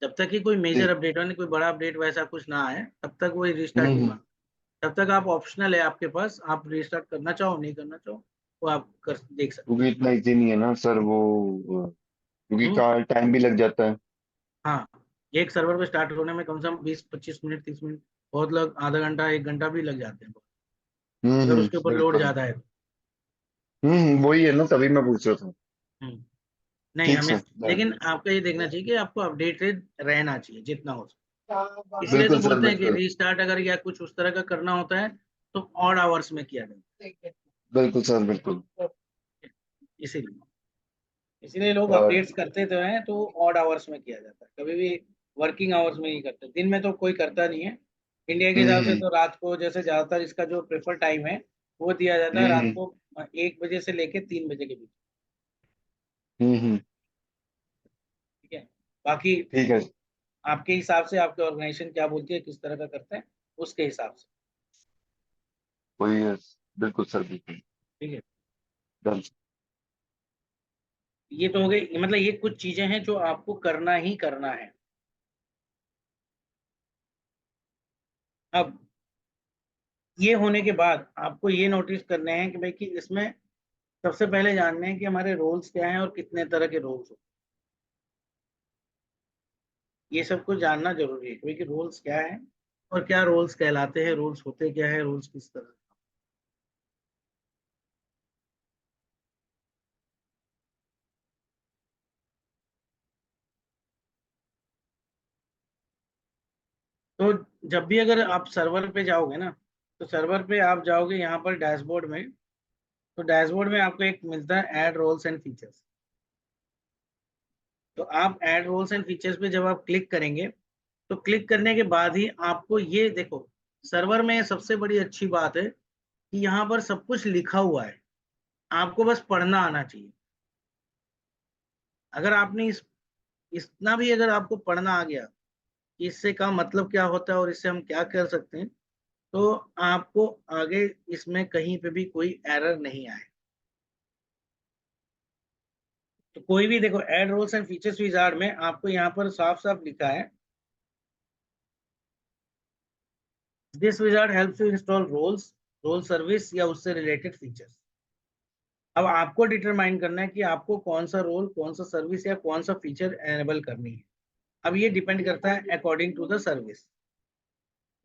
जब तक कि कोई मेजर ठीक। अपडेट यानी कोई बड़ा अपडेट वैसा कुछ ना आए तब तक वो रिस्टार्ट नहीं मांगता। तब तक आप ऑप्शनल है आपके पास, आप रिस्टार्ट करना चाहो नहीं करना चाहो वो आप कर देख सकते क्योंकि इतना इजी नहीं है ना सर वो, क्योंकि हो। टाइम भी लग जाता है। हाँ, एक सर्वर पे स्टार्ट होने में कम से कम 20-25 मिनट 30 मिनट, बहुत लोग आधा घंटा 1 घंटा भी लग जाते हैं, अगर उसके ऊपर लोड बिल्कुल। ज्यादा है तो। वही है ना, तभी मैं पूछ रहा था। हम्म, नहीं ठीक हमें, सर, लेकिन आपको ये देखना चाहिए कि आपको अपडेटेड रहना चाहिए जितना हो सके। इसलिए तो बिल्कुल सर, बोलते हैं कि बिल्कुल रीस्टार्ट अगर या कुछ उस तरह का करना होता है तो ऑड आवर्स में किया जाता बिल्कुल सर, बिल्कुल। है। इसीलिए इसीलिए लोग और अपडेट्स करते तो हैं तो ऑड आवर्स में किया जाता है, कभी भी वर्किंग आवर्स में नहीं करते। दिन में तो कोई करता नहीं है। इंडिया के हिसाब से हम्म तो रात को जैसे ज्यादातर इसका जो प्रेफर टाइम है वो दिया जाता है रात हम्म को 1 बजे से लेके 3 बजे के बीच। हम्म। ठीक है। बाकी ठीक है। आपके हिसाब से आपके ऑर्गेनाइजेशन क्या बोलती है किस तरह का करते हैं उसके हिसाब से। वही है। बिल्कुल सर, बिल्कुल। ठीक है। डन। ये तो हो गई, मतलब ये कुछ चीजें हैं जो आपको करना ही करना है। अब ये होने के बाद आपको ये नोटिस करने हैं कि भाई कि इसमें सबसे पहले जानने हैं कि हमारे रोल्स क्या हैं और कितने तरह के रोल्स हो। ये सब कुछ जानना जरूरी है क्योंकि रोल्स क्या है और क्या रोल्स कहलाते हैं, रोल्स होते क्या है, रोल्स किस तरह। तो जब भी अगर आप सर्वर पे जाओगे ना, तो सर्वर पे आप जाओगे यहाँ पर डैशबोर्ड में। तो डैशबोर्ड में आपको एक मिलता है ऐड रोल्स एंड फीचर्स। तो आप ऐड रोल्स एंड फीचर्स पे जब आप क्लिक करेंगे तो क्लिक करने के बाद ही आपको ये देखो, सर्वर में सबसे बड़ी अच्छी बात है कि यहाँ पर सब कुछ लिखा हुआ है, आपको बस पढ़ना आना चाहिए। अगर आपने इतना भी अगर आपको पढ़ना आ गया कि इससे का मतलब क्या होता है और इससे हम क्या कर सकते हैं, तो आपको आगे इसमें कहीं पे भी कोई एरर नहीं आए। तो कोई भी देखो add roles and features wizard में आपको यहाँ पर साफ साफ लिखा है, this wizard helps you install roles, role service या उससे रिलेटेड फीचर्स। अब आपको डिटरमाइन करना है कि आपको कौन सा रोल, कौन सा सर्विस या कौन सा फीचर एनेबल करनी है। अब ये डिपेंड करता है अकॉर्डिंग टू द सर्विस।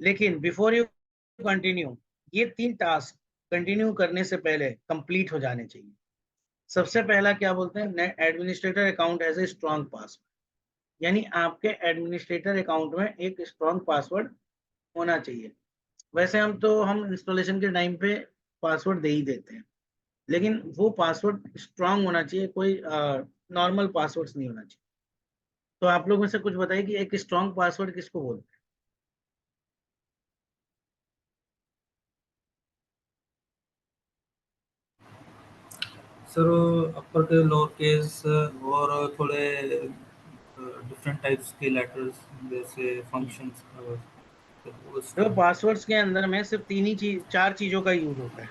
लेकिन बिफोर यू कंटिन्यू, ये 3 टास्क कंटिन्यू करने से पहले कंप्लीट हो जाने चाहिए। सबसे पहला क्या बोलते हैं, administrator account as a strong password, यानी आपके एडमिनिस्ट्रेटर अकाउंट में एक स्ट्रॉन्ग पासवर्ड होना चाहिए। वैसे हम इंस्टॉलेशन के टाइम पे पासवर्ड दे ही देते हैं, लेकिन वो पासवर्ड स्ट्रांग होना चाहिए, कोई नॉर्मल पासवर्ड नहीं होना चाहिए। तो आप लोग में से कुछ बताइए कि एक स्ट्रांग पासवर्ड किसको बोलते हैं। सर अपर के लोअर केस और थोड़े डिफरेंट टाइप्स के लेटर्स जैसे फंक्शंस उस देखो टाइप। पासवर्ड्स के अंदर में सिर्फ 4 चीजों का यूज होता है,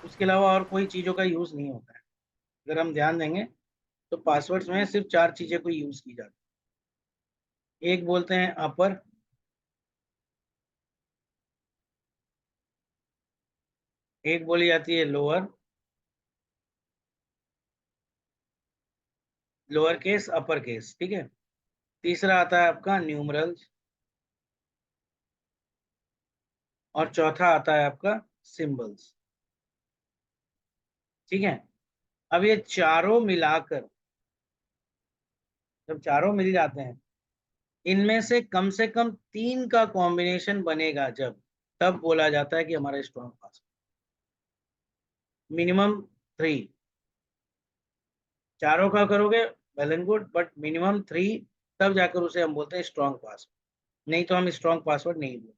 उसके अलावा और कोई चीजों का यूज नहीं होता है। अगर हम ध्यान देंगे तो पासवर्ड्स में सिर्फ 4 चीजें को यूज की जाती है। एक बोलते हैं अपर, एक बोली जाती है lower, lower case upper case, ठीक है। तीसरा आता है आपका न्यूमरल्स और चौथा आता है आपका सिंबल्स। ठीक है। अब ये चारों मिलाकर जब चारों मिल जाते हैं, इनमें से कम 3 का कॉम्बिनेशन बनेगा जब, तब बोला जाता है कि हमारा स्ट्रॉन्ग पासवर्ड। मिनिमम 3, चारों का करोगे well and good, but minimum 3, तब जाकर उसे हम बोलते हैं स्ट्रॉन्ग पासवर्ड, नहीं तो हम स्ट्रॉन्ग पासवर्ड नहीं बोलते।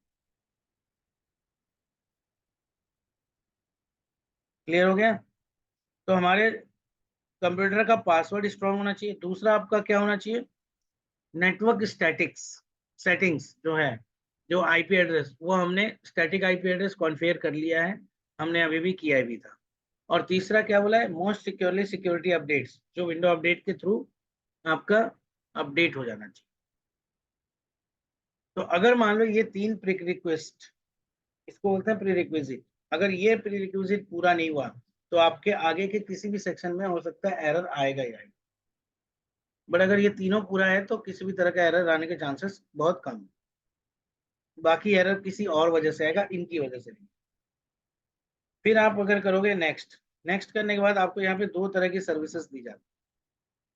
क्लियर हो गया। तो हमारे कंप्यूटर का पासवर्ड स्ट्रॉन्ग होना चाहिए। दूसरा आपका क्या होना चाहिए, नेटवर्क स्टैटिक्स सेटिंग्स जो है, जो आईपी एड्रेस, वो हमने स्टैटिक आईपी एड्रेस कॉन्फ़िगर कर लिया है, हमने अभी भी किया भी था। और तीसरा क्या बोला है, मोस्ट सिक्योरली सिक्योरिटी अपडेट्स, जो विंडो अपडेट के थ्रू आपका अपडेट हो जाना चाहिए। तो अगर मान लो ये 3 प्रीरिक्वेस्ट, इसको बोलते हैं प्रीरिक्विजिट, अगर ये प्रीरिक्विजिट पूरा नहीं हुआ तो आपके आगे के किसी भी सेक्शन में हो सकता है एरर आएगा ही आएगा। बट अगर ये तीनों पूरा है तो किसी भी तरह का एरर आने के चांसेस बहुत कम है। बाकी एरर किसी और वजह से आएगा, इनकी वजह से नहीं। फिर आप अगर करोगे नेक्स्ट, नेक्स्ट करने के बाद आपको यहाँ पे दो तरह की सर्विसेज दी जाती है।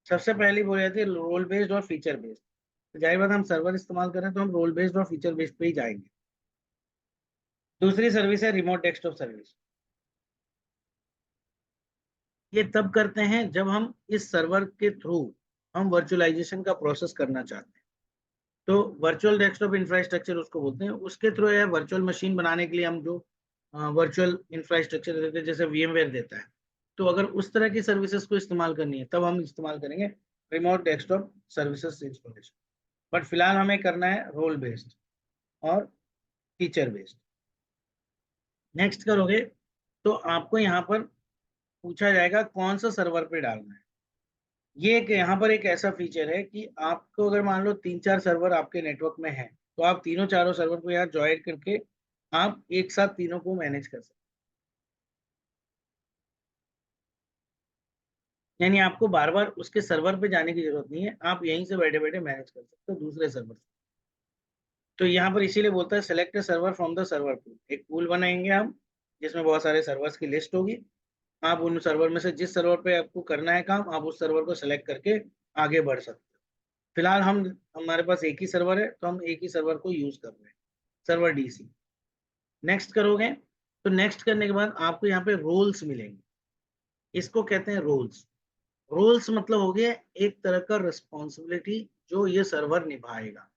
सबसे पहली बोली जाती है रोल बेस्ड और फीचर बेस्ड। तो जाहिर बात हम सर्वर इस्तेमाल कर रहे हैं तो हम रोल बेस्ड और फीचर बेस्ड पे ही जाएंगे। दूसरी सर्विस है रिमोट डेस्कटॉप सर्विस। ये तब करते हैं जब हम इस सर्वर के थ्रू हम वर्चुअलाइजेशन का प्रोसेस करना चाहते हैं। तो वर्चुअल डेस्कटॉप इंफ्रास्ट्रक्चर उसको बोलते हैं। उसके थ्रू है वर्चुअल मशीन बनाने के लिए हम जो वर्चुअल इंफ्रास्ट्रक्चर देते हैं जैसे VMware देता है। तो अगर उस तरह की सर्विसेज को इस्तेमाल करनी है तब हम इस्तेमाल करेंगे remote desktop services installation. But फिलहाल हमें करना है रोल बेस्ड और फीचर बेस्ड। नेक्स्ट करोगे तो आपको यहाँ पर पूछा जाएगा कौन सा सर्वर पे डालना है। ये एक यहाँ पर एक ऐसा फीचर है कि आपको अगर मान लो 3-4 सर्वर आपके नेटवर्क में है तो आप तीनों चारों सर्वर को यहाँ ज्वाइन करके आप एक साथ तीनों को मैनेज कर सकते हैं। यानी आपको बार बार उसके सर्वर पे जाने की जरूरत नहीं है, आप यहीं से बैठे बैठे मैनेज कर सकते हो दूसरे सर्वर से। तो यहाँ पर इसीलिए बोलता है select server from the server pool. एक पूल बनाएंगे हम जिसमें बहुत सारे सर्वर्स की लिस्ट होगी। आप उन सर्वर में से जिस सर्वर पे आपको करना है काम आप उस सर्वर को सेलेक्ट करके आगे बढ़ सकते हो। फिलहाल हमारे पास एक ही सर्वर है तो हम एक ही सर्वर को यूज कर रहे हैं, सर्वर DC। नेक्स्ट करोगे तो नेक्स्ट करने के बाद आपको यहाँ पे रोल्स मिलेंगे। इसको कहते हैं रोल्स। रोल्स मतलब हो गया एक तरह का रिस्पॉन्सिबिलिटी जो ये सर्वर निभाएगा।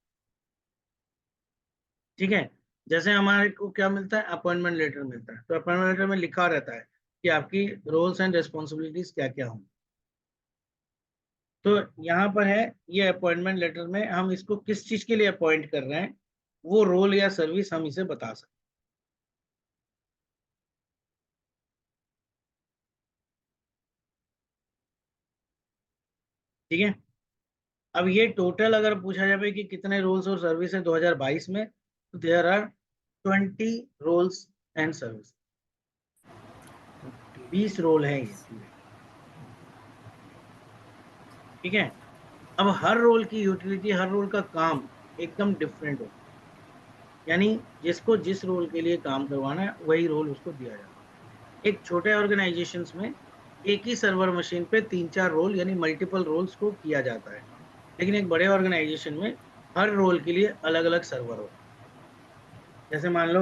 ठीक है, जैसे हमारे को क्या मिलता है, अपॉइंटमेंट लेटर मिलता है। तो अपॉइंटमेंट लेटर में लिखा रहता है कि आपकी रोल्स एंड रिस्पॉन्सिबिलिटीज क्या क्या होंगी। तो यहाँ पर है ये अपॉइंटमेंट लेटर में हम इसको किस चीज के लिए अपॉइंट कर रहे हैं वो रोल या सर्विस हम इसे बता सकते हैं। ठीक है, अब ये टोटल अगर पूछा जाए कि कितने रोल्स और सर्विस है 2022 में, तो there are 20 roles and service. 20 role है ये पूरे। ठीक है, अब हर रोल की यूटिलिटी, हर रोल का काम एकदम डिफरेंट होता है। यानी जिसको जिस रोल के लिए काम करवाना है वही रोल उसको दिया जाता है। एक छोटे ऑर्गेनाइजेशन में एक ही सर्वर मशीन पे 3-4 रोल यानी मल्टीपल रोल्स को किया जाता है। लेकिन एक बड़े ऑर्गेनाइजेशन में हर रोल के लिए अलग अलग सर्वर होता है। जैसे मान लो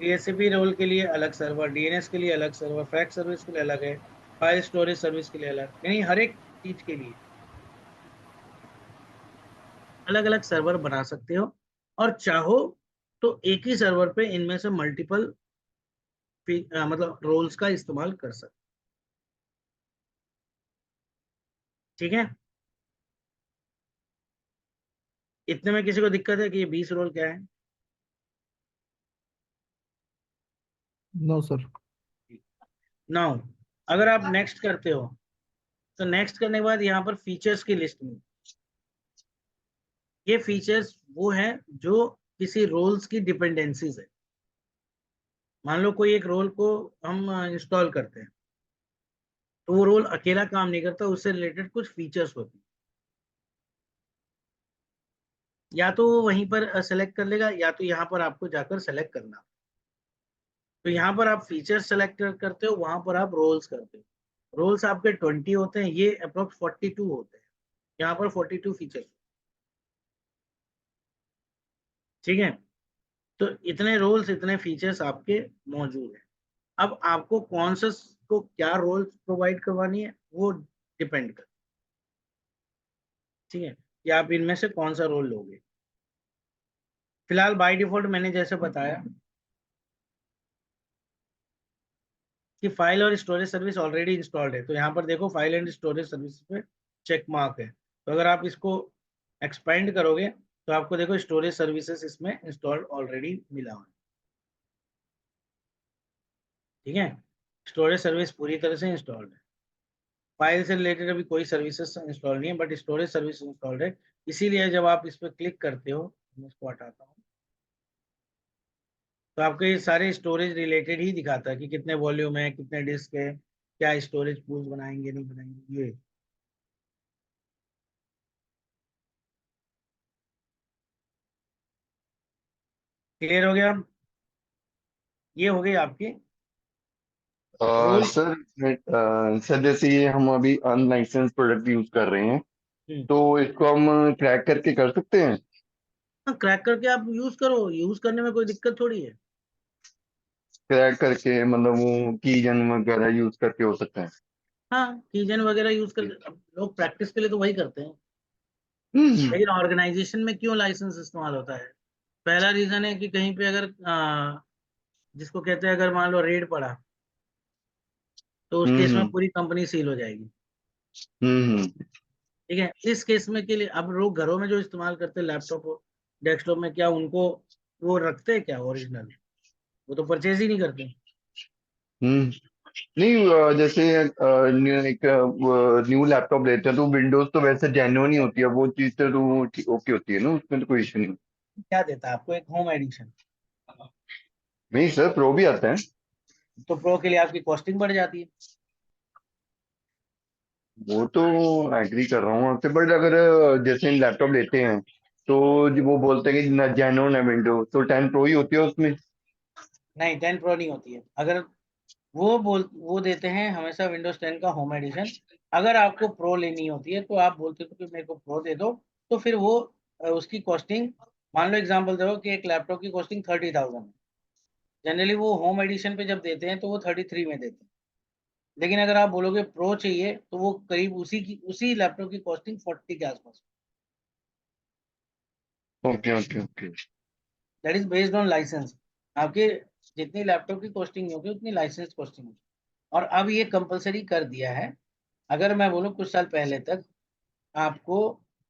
DHCP रोल के लिए अलग सर्वर, DNS के लिए अलग सर्वर, फैक्स सर्विस के लिए अलग है, फाइल स्टोरेज सर्विस के लिए अलग, यानी हर एक चीज के लिए अलग अलग सर्वर बना सकते हो। और चाहो तो एक ही सर्वर पे इनमें से मल्टीपल मतलब रोल्स का इस्तेमाल कर सकते। ठीक है, इतने में किसी को दिक्कत है कि ये 20 रोल क्या है? No sir. नाउ अगर आप नेक्स्ट करते हो तो नेक्स्ट करने के बाद यहाँ पर फीचर्स की लिस्ट में ये फीचर्स वो हैं जो किसी रोल्स की डिपेंडेंसीज है। मान लो कोई एक रोल को हम इंस्टॉल करते हैं तो वो रोल अकेला काम नहीं करता, उससे रिलेटेड कुछ फीचर्स होते हैं। या तो वो वहीं पर सेलेक्ट कर लेगा या तो यहाँ पर आपको जाकर सेलेक्ट करना। तो यहाँ पर आप फीचर्स सेलेक्ट करते हो, वहां पर आप रोल्स करते हो। रोल्स आपके 20 होते हैं, ये अप्रोक्स 42 होते हैं। यहाँ पर 42 फीचर्स। ठीक है, तो इतने रोल्स इतने फीचर्स आपके मौजूद हैं। अब आपको कौन सा को क्या रोल प्रोवाइड करवानी है वो डिपेंड कर। ठीक है, कि आप इनमें से कौन सा रोल लोगे। फिलहाल बाय डिफॉल्ट मैंने जैसे बताया कि फाइल और स्टोरेज सर्विस ऑलरेडी इंस्टॉल्ड है, तो यहाँ पर देखो फाइल एंड स्टोरेज सर्विस पे चेक मार्क है। तो अगर आप इसको एक्सपेंड करोगे तो आपको देखो स्टोरेज सर्विसेज इसमें इंस्टॉल्ड ऑलरेडी मिला हुआ है। ठीक है, स्टोरेज सर्विस पूरी तरह से इंस्टॉल्ड है। फाइल से रिलेटेड अभी कोई सर्विसेज इंस्टॉल नहीं है बट स्टोरेज सर्विस इंस्टॉल्ड है। इसीलिए जब आप इस पर क्लिक करते हो, मैं इसको हटाता हूँ, तो आपको ये सारे स्टोरेज रिलेटेड ही दिखाता है कि कितने वॉल्यूम है, कितने डिस्क है, क्या स्टोरेज पूल्स बनाएंगे नहीं बनाएंगे। ये क्लियर हो गया? ये हो गई आपकी रोल। सर जैसे ये हम अभी अनलाइसेंस प्रोडक्ट यूज कर रहे हैं, तो इसको हम क्रैक करके कर सकते हैं। क्रैक करके आप यूज करो, यूज करने में कोई दिक्कत थोड़ी है। क्रैक करके मतलब वो कीजन वगैरह यूज करके हो सकता है। हाँ, कीजन वगैरह यूज कर, अब लोग प्रैक्टिस के लिए तो वही करते हैं। हम्म लेकिन ऑर्गेनाइजेशन में क्यों लाइसेंस इस्तेमाल होता है? पहला रीजन है कि कहीं पे अगर जिसको कहते हैं, अगर मान लो रेड पड़ा, तो उस केस में हम्म पूरी कंपनी सील हो जाएगी। हम्म ठीक है, इस केस में के लिए अब लोग घरों में जो इस्तेमाल करते हैं लैपटॉप डेस्कटॉप में, क्या उनको वो रखते हैं क्या ओरिजिनल? वो तो परचेज ही नहीं करते। हम्म नहीं, जैसे एक न्यू लैपटॉप लेते हैं तो विंडोज तो वैसे जेन्युइन ही होती है, वो चीज तो ओके होती है ना, उसमें तो कोई इशू नहीं। क्या देता है आपको? एक होम एडिशन। नहीं सर, प्रो भी आता है। तो प्रो के लिए आपकी कॉस्टिंग बढ़ जाती है। वो तो एग्री कर रहा हूँ आपसे, बट अगर जैसे लैपटॉप लेते हैं तो वो बोलते हैं कि जेन्युइन है विंडो, तो 10 प्रो ही होती है उसमें। नहीं, 10 प्रो नहीं होती है। अगर वो देते हैं हमेशा विंडोज 10 का होम एडिशन। अगर आपको प्रो लेनी होती है तो आप बोलते हो कि मेरे को प्रो दे दो, तो फिर वो उसकी कॉस्टिंग, मान लो एग्जांपल दे रहा हूं कि एक लैपटॉप की कॉस्टिंग 30,000 है। जनरली वो होम एडिशन पे जब देते हैं तो वो 33 में देते हैं। लेकिन अगर आप बोलोगे प्रो चाहिए तो वो करीब उसी लैपटॉप की कॉस्टिंग 40 के आसपास। Okay okay okay. That is based on license. आपके जितनी लैपटॉप की कॉस्टिंग होगी उतनी लाइसेंस कॉस्टिंग होगी। और अब ये कंपलसरी कर दिया है। अगर मैं बोलूँ कुछ साल पहले तक आपको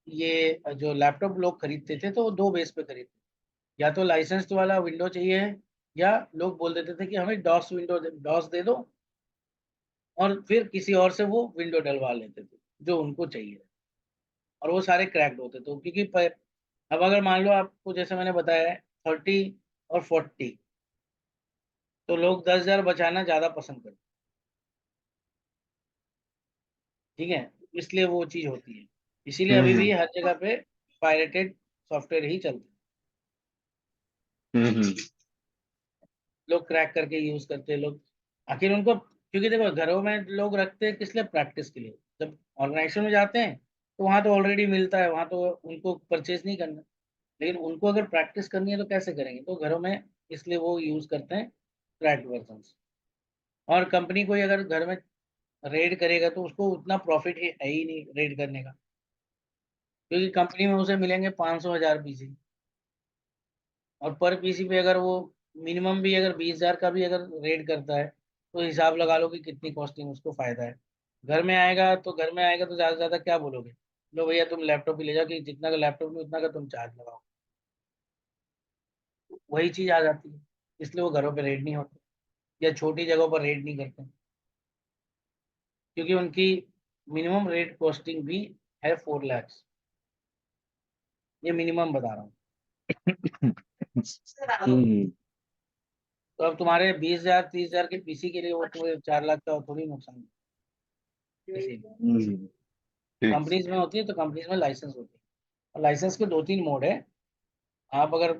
ये जो लैपटॉप लोग खरीदते थे तो वो दो बेस पे खरीदते, या तो लाइसेंस्ड वाला विंडो चाहिए है, या लोग बोल देते थे कि हमें डॉस दे दो, और फिर किसी और से वो विंडो डलवा लेते थे जो उनको चाहिए। और वो सारे क्रैक्ड होते थे, क्योंकि अब अगर मान लो आपको जैसे मैंने बताया है 30 और 40, तो लोग 10,000 बचाना ज्यादा पसंद करते हैं। ठीक है, इसलिए वो चीज होती है। इसीलिए अभी भी हम्म हर जगह पे पायरेटेड सॉफ्टवेयर ही चलते हैं। हम्म लोग क्रैक करके यूज करते हैं लोग, आखिर उनको, क्योंकि देखो घरों में लोग रखते हैं किस लिए? प्रैक्टिस के लिए। जब ऑर्गेनाइजेशन में जाते हैं तो वहां तो ऑलरेडी मिलता है, वहां तो उनको परचेज नहीं करना। लेकिन उनको अगर प्रैक्टिस करनी है तो कैसे करेंगे? तो घरों में, इसलिए वो यूज करते हैं क्रैक्ड वर्जन। और कंपनी कोई अगर घर में रेड करेगा तो उसको उतना प्रॉफिट है ही नहीं रेड करने का, क्योंकि कंपनी में उसे मिलेंगे 500,000 पीसी। और पर पीसी पे अगर वो मिनिमम भी अगर 20,000 का भी अगर रेड करता है, तो हिसाब लगा लो कि कितनी कॉस्टिंग उसको फायदा है। घर में आएगा तो ज़्यादा से ज़्यादा क्या बोलोगे? लो भैया तुम लैपटॉप ही ले जाओ, कि जितना का लैपटॉप में उतना का तुम चार्ज लगाओ। वही चीज़ आ जाती है। इसलिए वो घरों पे रेड नहीं होते, या छोटी जगहों पर रेड नहीं करते, क्योंकि उनकी मिनिमम रेट कॉस्टिंग भी है 4 लाख। ये मिनिमम बता रहा हूँ। हम्म तो अब तुम्हारे 20,000 30,000 के पीसी के लिए वो तुम्हें 4 लाख का थोड़ी नुकसान है। इसीलिए हम्म ठीक। कंपनीज में होती है, तो कंपनीज में लाइसेंस होती है। और लाइसेंस के दो तीन मोड है। आप अगर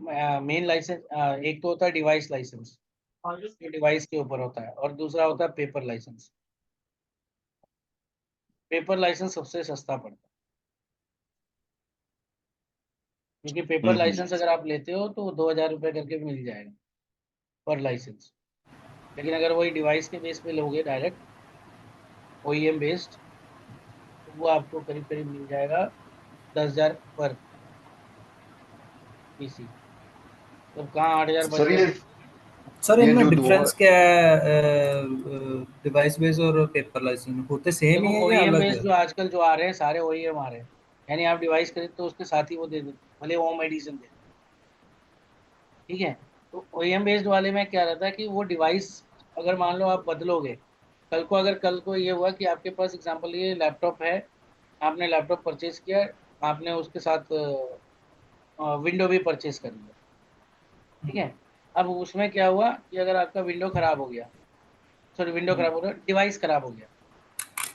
मेन लाइसेंस, एक तो होता है डिवाइस लाइसेंस, जो डिवाइस के ऊपर होता है, और दूसरा होता है पेपर लाइसेंस। पेपर लाइसेंस सबसे सस्ता पड़ता है, क्योंकि पेपर हम्म लाइसेंस अगर आप लेते हो तो 2,000 रुपये करके मिल जाएगा पर लाइसेंस। लेकिन अगर वही डिवाइस के बेस पे लोगे डायरेक्ट, ओईएम बेस्ड, तो वो आपको करीब करीब मिल जाएगा 10,000 पर पीसी। तो कहाँ 8,000 बच सर गए? सर ये इनमें जो दो डिफरेंस क्या है? डिवाइस बेस और पेपर लाइसेंस होते सेम देखो ही है या ओईएम अलग बेस्ड है? जो आजकल जो आ रहे हैं सारे ओईएम आ रहे हैं। यानी आप डिवाइस खरीदते तो उसके साथ ही वो दे देते, भले होम एडिशन दे। ठीक है, तो ओईएम बेस्ड वाले में क्या रहता है कि वो डिवाइस, अगर मान लो आप बदलोगे, कल को ये हुआ कि आपके पास एग्जांपल ये लैपटॉप है, आपने लैपटॉप परचेज किया, आपने उसके साथ विंडो भी परचेज कर लिया। ठीक है, अब उसमें क्या हुआ कि अगर आपका विंडो खराब हो गया, सॉरी विंडो खराब हो गया, डिवाइस खराब हो गया,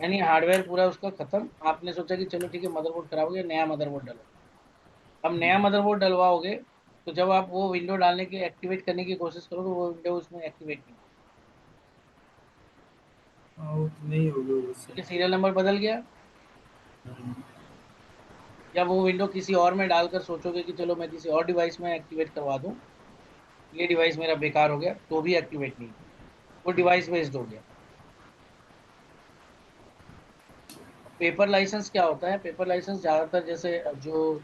यानी हार्डवेयर पूरा उसका खत्म, आपने सोचा कि चलो ठीक है मदरबोर्ड खराब हो गया, नया मदरबोर्ड डलो। अब नया मदरबोर्ड डलवाओगे, तो जब आप वो विंडो डालने की एक्टिवेट करने की कोशिश करो तो वो विंडो उसमें एक्टिवेट नहीं होगी। हाँ, वो तो नहीं होगा वैसे। क्योंकि सीरियल नंबर बदल गया, हम्म, या वो विंडो किसी और में डालकर सोचोगे कि चलो मैं किसी और डिवाइस में एक्टिवेट करवा दूं, ये डिवाइस मेरा बेकार हो गया, तो भी एक्टिवेट नहीं, वो डिवाइस बेस्ड हो गया। पेपर लाइसेंस क्या होता है? पेपर लाइसेंस ज्यादातर जैसे जो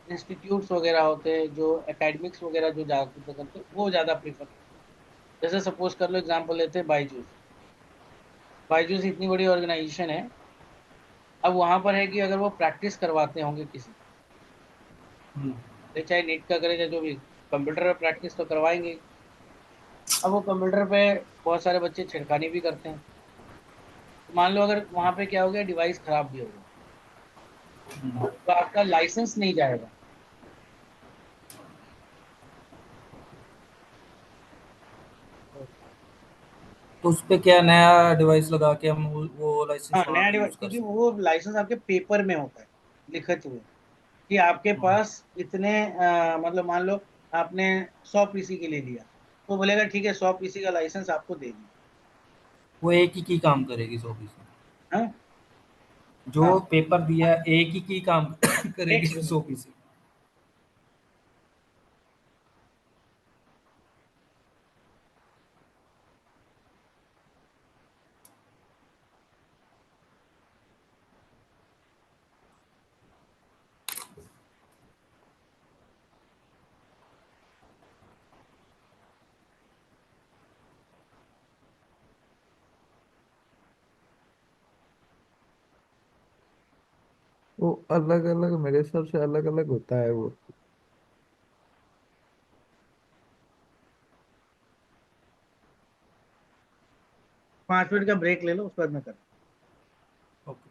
इंस्टीट्यूट्स वगैरह होते हैं, जो एकेडमिक्स वगैरह जो ज्यादा करते हैं, वो ज्यादा प्रीफर करते हैं। जैसे सपोज कर लो, एग्जांपल लेते हैं बायजूस। बायजूस इतनी बड़ी ऑर्गेनाइजेशन है, अब वहां पर है कि अगर वो प्रैक्टिस करवाते होंगे किसी, हम्म, चाहे नीट का करे चाहे जो भी, कंप्यूटर पे प्रैक्टिस तो करवाएंगे ही। अब वो कंप्यूटर पे बहुत सारे बच्चे छिड़खानी भी करते हैं, तो मान लो अगर वहां पे क्या हो गया, डिवाइस खराब भी हो गया, हम्म। तो आपका लाइसेंस नहीं जाएगा। तो उस पे क्या नया डिवाइस लगा के हम वो हाँ, लाइसेंस वहां नया पे डिवाइस, यूज कर क्योंकि सकते वो लाइसेंस आपके पेपर में होता है, लिखित हुए, कि आपके हैं। पास इतने मतलब मान लो आपने 100 पीसी के लिए लिया, तो बोलेगा ठीक है 100 पीसी का लाइसेंस आपको दे दी। वो एक ही की काम करेगी 100 पीसी। हाँ, जो हाँ, पेपर दिया है, एक ही की काम एक करेगी सेकंड। 100 पीसी। वो अलग अलग मेरे हिसाब से अलग अलग होता है वो। 5 मिनट का ब्रेक ले लो, उसके बाद में कर। ओके।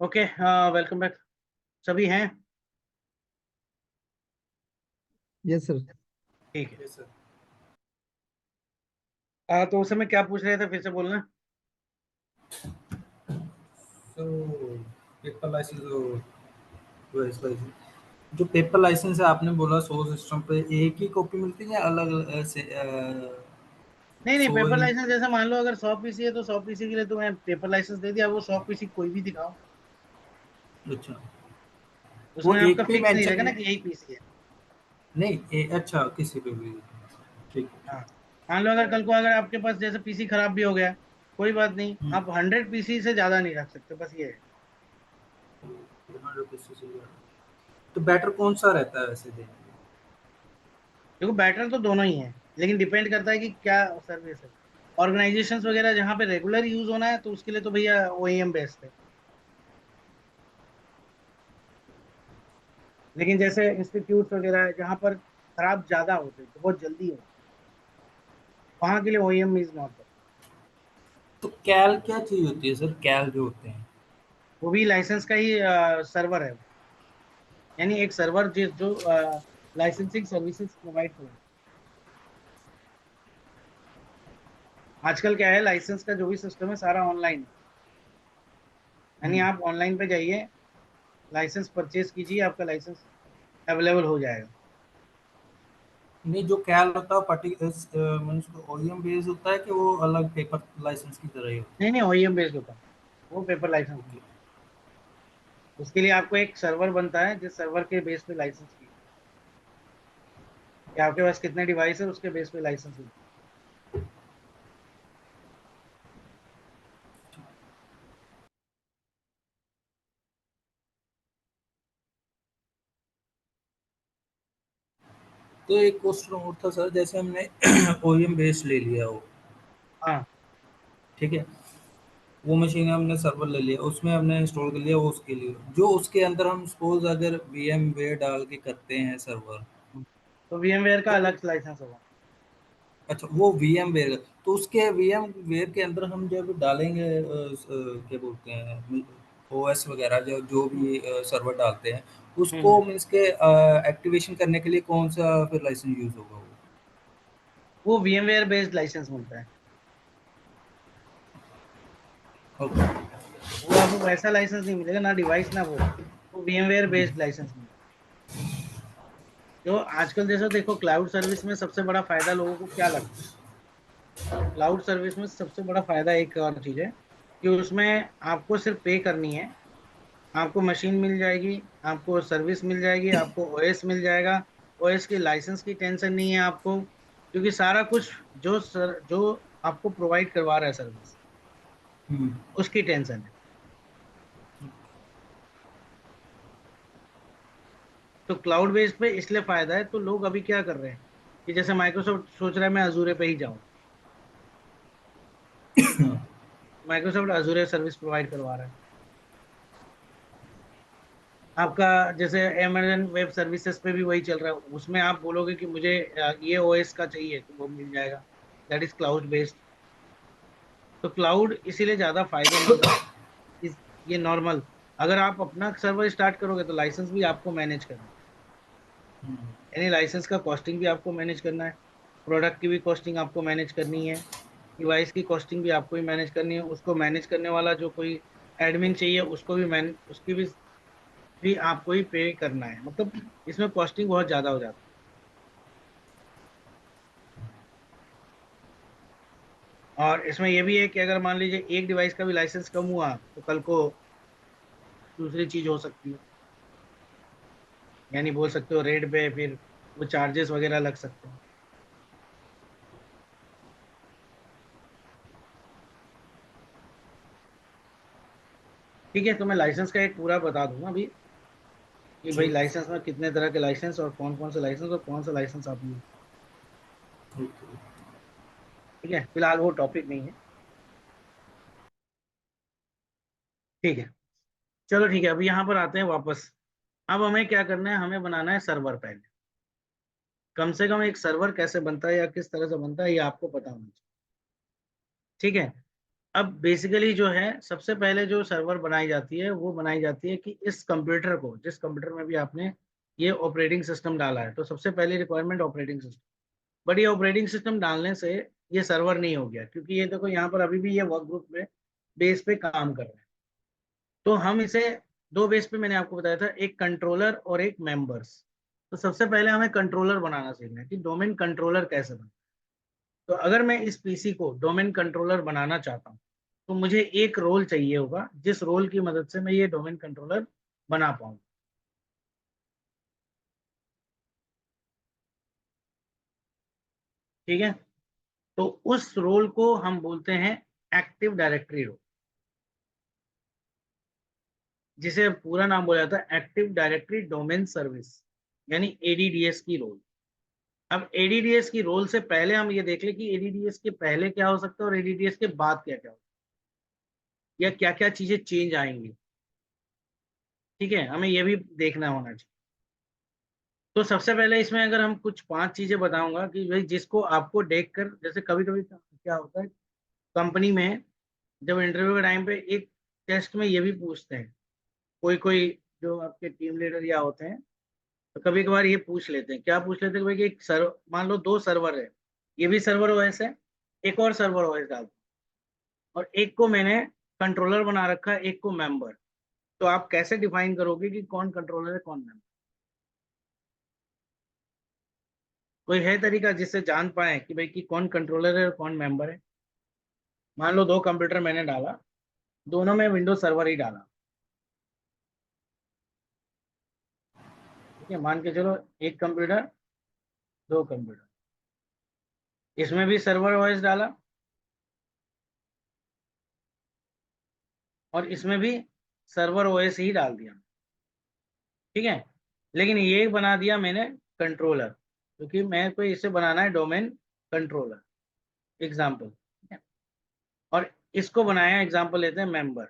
Okay, welcome back. सभी हैं? Yes sir. ठीक है। Yes sir. तो उस समय क्या पूछ रहे थे, फिर से बोलना। सो पेपर लाइसेंस जो पेपर लाइसेंस है आपने बोला 100 सिस्टम पे एक ही कॉपी मिलती है या अलग से नहीं नहीं, 100 पेपर ही? लाइसेंस जैसे मान लो अगर 100 पीसी है तो 100 पीसी के लिए तुम्हें पेपर लाइसेंस दे दिया, वो 100 पीसी कोई भी दिखाओ, अच्छा, वो उसमें आपका एक भी फिक्स नहीं रहेगा मेंशन ना कि यही पीसी है। नहीं अच्छा किसी पे भी, ठीक है। हाँ, मान लो अगर कल को अगर आपके पास जैसे पीसी खराब भी हो गया, कोई बात नहीं, हम्म, आप 100 पीसी से ज्यादा नहीं रख सकते, बस ये है। 100 पीसेस हो गया। तो बेटर कौन सा रहता है वैसे देने में? देखो बैटर तो दोनों ही है, लेकिन डिपेंड करता है कि क्या सर्विस है। ऑर्गेनाइजेशंस वगैरह जहाँ पे रेगुलर यूज होना है तो उसके लिए तो भैया ओईएम बेस्ट है। लेकिन जैसे इंस्टीट्यूट वगैरह है जहाँ पर खराब ज्यादा होते हैं, बहुत जल्दी होते हैं, वहाँ के लिए ओईएम इज नॉट बेस्ट। तो कैल क्या चीज होती है सर, कैल जो होते हैं? वो भी लाइसेंस का ही सर्वर है, यानी एक सर्वर जो लाइसेंसिंग सर्विसेज प्रोवाइड करता है। आजकल क्या है, लाइसेंस का जो भी सिस्टम है सारा ऑनलाइन है, यानी हम्म, आप ऑनलाइन पे जाइए, लाइसेंस परचेज कीजिए, आपका लाइसेंस अवेलेबल हो जाएगा। नहीं जो कैल होता है पर्टिकुलर मीन्स ओईएम बेस्ड होता है कि वो अलग पेपर लाइसेंस की तरह ही होता नहीं नहीं, ओईएम बेस्ड होता है, वो पेपर है? लाइसेंस नहीं। ओके। उसके लिए आपको एक सर्वर बनता है, जिस सर्वर के बेस पे लाइसेंस की, कि आपके पास कितने डिवाइस है उसके बेस पे लाइसेंस होता है। तो एक क्वेश्चन और था सर, जैसे हमने ओईएम बेस्ड ले लिया हो, हाँ ठीक है, वो मशीन हमने सर्वर ले लिया, उसमें हमने इंस्टॉल कर लिया, वो उसके लिए जो उसके अंदर हम सपोज अगर वीएम वेयर डाल के करते हैं सर्वर, तो VMware का तो अलग लाइसेंस होगा। अच्छा वो वीएम वेयर, तो उसके वीएम वेयर के अंदर हम जब डालेंगे क्या बोलते हैं ओएस वगैरह जो जो भी सर्वर डालते हैं, उसको हम्म, मीन्स के एक्टिवेशन करने के लिए कौन सा फिर लाइसेंस यूज होगा वो? वो VMware बेस्ड लाइसेंस मिलता है। ओके। वो आपको वैसा लाइसेंस नहीं मिलेगा, ना डिवाइस ना वो VMware बेस्ड लाइसेंस मिलेगा। जो आजकल जैसे देखो, क्लाउड सर्विस में सबसे बड़ा फायदा लोगों को क्या लगता है, क्लाउड सर्विस में सबसे बड़ा फायदा एक और चीज है कि उसमें आपको सिर्फ पे करनी है, आपको मशीन मिल जाएगी, आपको सर्विस मिल जाएगी, आपको ओएस मिल जाएगा। ओएस की लाइसेंस की टेंशन नहीं है आपको, क्योंकि सारा कुछ जो आपको प्रोवाइड करवा रहा है सर्विस, हम्म, उसकी टेंशन है। तो क्लाउड बेस्ड पे इसलिए फायदा है। तो लोग अभी क्या कर रहे हैं कि जैसे माइक्रोसॉफ्ट सोच रहा है मैं अजूरे पे ही जाऊं, माइक्रोसॉफ्ट अजूरे सर्विस प्रोवाइड करवा रहा है आपका। जैसे अमेजन वेब सर्विसेज पे भी वही चल रहा है, उसमें आप बोलोगे कि मुझे ये ओएस का चाहिए तो वो मिल जाएगा, दैट इज क्लाउड बेस्ड। तो क्लाउड इसीलिए ज्यादा फायदेमंद है। इस ये नॉर्मल, अगर आप अपना सर्वर स्टार्ट करोगे तो लाइसेंस भी आपको मैनेज करना है, हम्म, यानी लाइसेंस का कॉस्टिंग भी आपको मैनेज करना है, प्रोडक्ट की भी कॉस्टिंग आपको मैनेज करनी है, डिवाइस की कॉस्टिंग भी आपको ही मैनेज करनी है, उसको मैनेज करने वाला जो कोई एडमिन चाहिए उसको भी मैनेज, उसकी भी आपको ही पे करना है। मतलब इसमें कॉस्टिंग बहुत ज्यादा हो जाती है। और इसमें यह भी है कि अगर मान लीजिए एक डिवाइस का भी लाइसेंस कम हुआ तो कल को दूसरी चीज हो सकती है, यानी बोल सकते हो रेट पे फिर वो चार्जेस वगैरह लग सकते हैं। ठीक है, तो मैं लाइसेंस का एक पूरा बता दूंगा अभी कि भाई ठीक है लाइसेंस में कितने तरह के लाइसेंस और कौन कौन से लाइसेंस और कौन सा लाइसेंस आप यूज। Sir, okay. ठीक है, फिलहाल वो टॉपिक नहीं है। ठीक है, चलो ठीक है, अभी यहाँ पर आते हैं वापस। अब हमें क्या करना है, हमें बनाना है सर्वर पहले। कम से कम एक सर्वर कैसे बनता है या किस तरह से बनता है ये आपको पता होना चाहिए। ठीक है, अब बेसिकली जो है सबसे पहले जो सर्वर बनाई जाती है वो बनाई जाती है कि इस कंप्यूटर को, जिस कंप्यूटर में भी आपने ये ऑपरेटिंग सिस्टम डाला है, तो सबसे पहले रिक्वायरमेंट ऑपरेटिंग सिस्टम। बट ये ऑपरेटिंग सिस्टम डालने से ये सर्वर नहीं हो गया, क्योंकि ये देखो यहाँ पर अभी भी ये वर्क ग्रुप में बेस पे काम कर रहे हैं। तो हम इसे दो बेस पे, मैंने आपको बताया था, एक कंट्रोलर और एक मेंबर्स। तो सबसे पहले हमें कंट्रोलर बनाना सीखना है कि डोमेन कंट्रोलर कैसे बने। तो अगर मैं इस पीसी को डोमेन कंट्रोलर बनाना चाहता हूँ, तो मुझे एक रोल चाहिए होगा जिस रोल की मदद से मैं ये डोमेन कंट्रोलर बना पाऊँ। ठीक है, तो उस रोल को हम बोलते हैं एक्टिव डायरेक्टरी रोल, जिसे पूरा नाम बोला जाता है एक्टिव डायरेक्टरी डोमेन सर्विस, यानी एडीडीएस की रोल। अब एडीडीएस की रोल से पहले हम ये देख लें कि एडीडीएस के पहले क्या हो सकता है और एडीडीएस के बाद क्या क्या हो, या क्या क्या चीजें चेंज आएंगी। ठीक है, हमें ये भी देखना होना चाहिए। तो सबसे पहले इसमें अगर हम कुछ पांच चीजें बताऊंगा कि भाई जिसको आपको देखकर, जैसे कभी कभी क्या होता है कंपनी में, जब इंटरव्यू के टाइम पे एक टेस्ट में ये भी पूछते हैं, कोई कोई जो आपके टीम लीडर या होते हैं, तो कभी कभार ये पूछ लेते हैं, क्या पूछ लेते हैं कि भाई कि एक सर्वर, मान लो दो सर्वर है, ये भी सर्वर ओएस है, एक और सर्वर ओएस डाल, और एक को मैंने कंट्रोलर बना रखा है, एक को मेंबर। तो आप कैसे डिफाइन करोगे कि कौन कंट्रोलर है कौन मेंबर? कोई है तरीका जिससे जान पाए कि भाई कि कौन कंट्रोलर है और कौन मेंबर है? मान लो दो कंप्यूटर मैंने डाला, दोनों में विंडोज सर्वर ही डाला। ठीक है, मान के चलो एक कंप्यूटर, दो कंप्यूटर, इसमें भी सर्वर ओएस डाला और इसमें भी सर्वर ओएस ही डाल दिया। ठीक है, लेकिन ये बना दिया मैंने कंट्रोलर, क्योंकि मैं को इसे बनाना है डोमेन कंट्रोलर एग्जाम्पल। और इसको बनाया एग्जाम्पल लेते हैं मेंबर।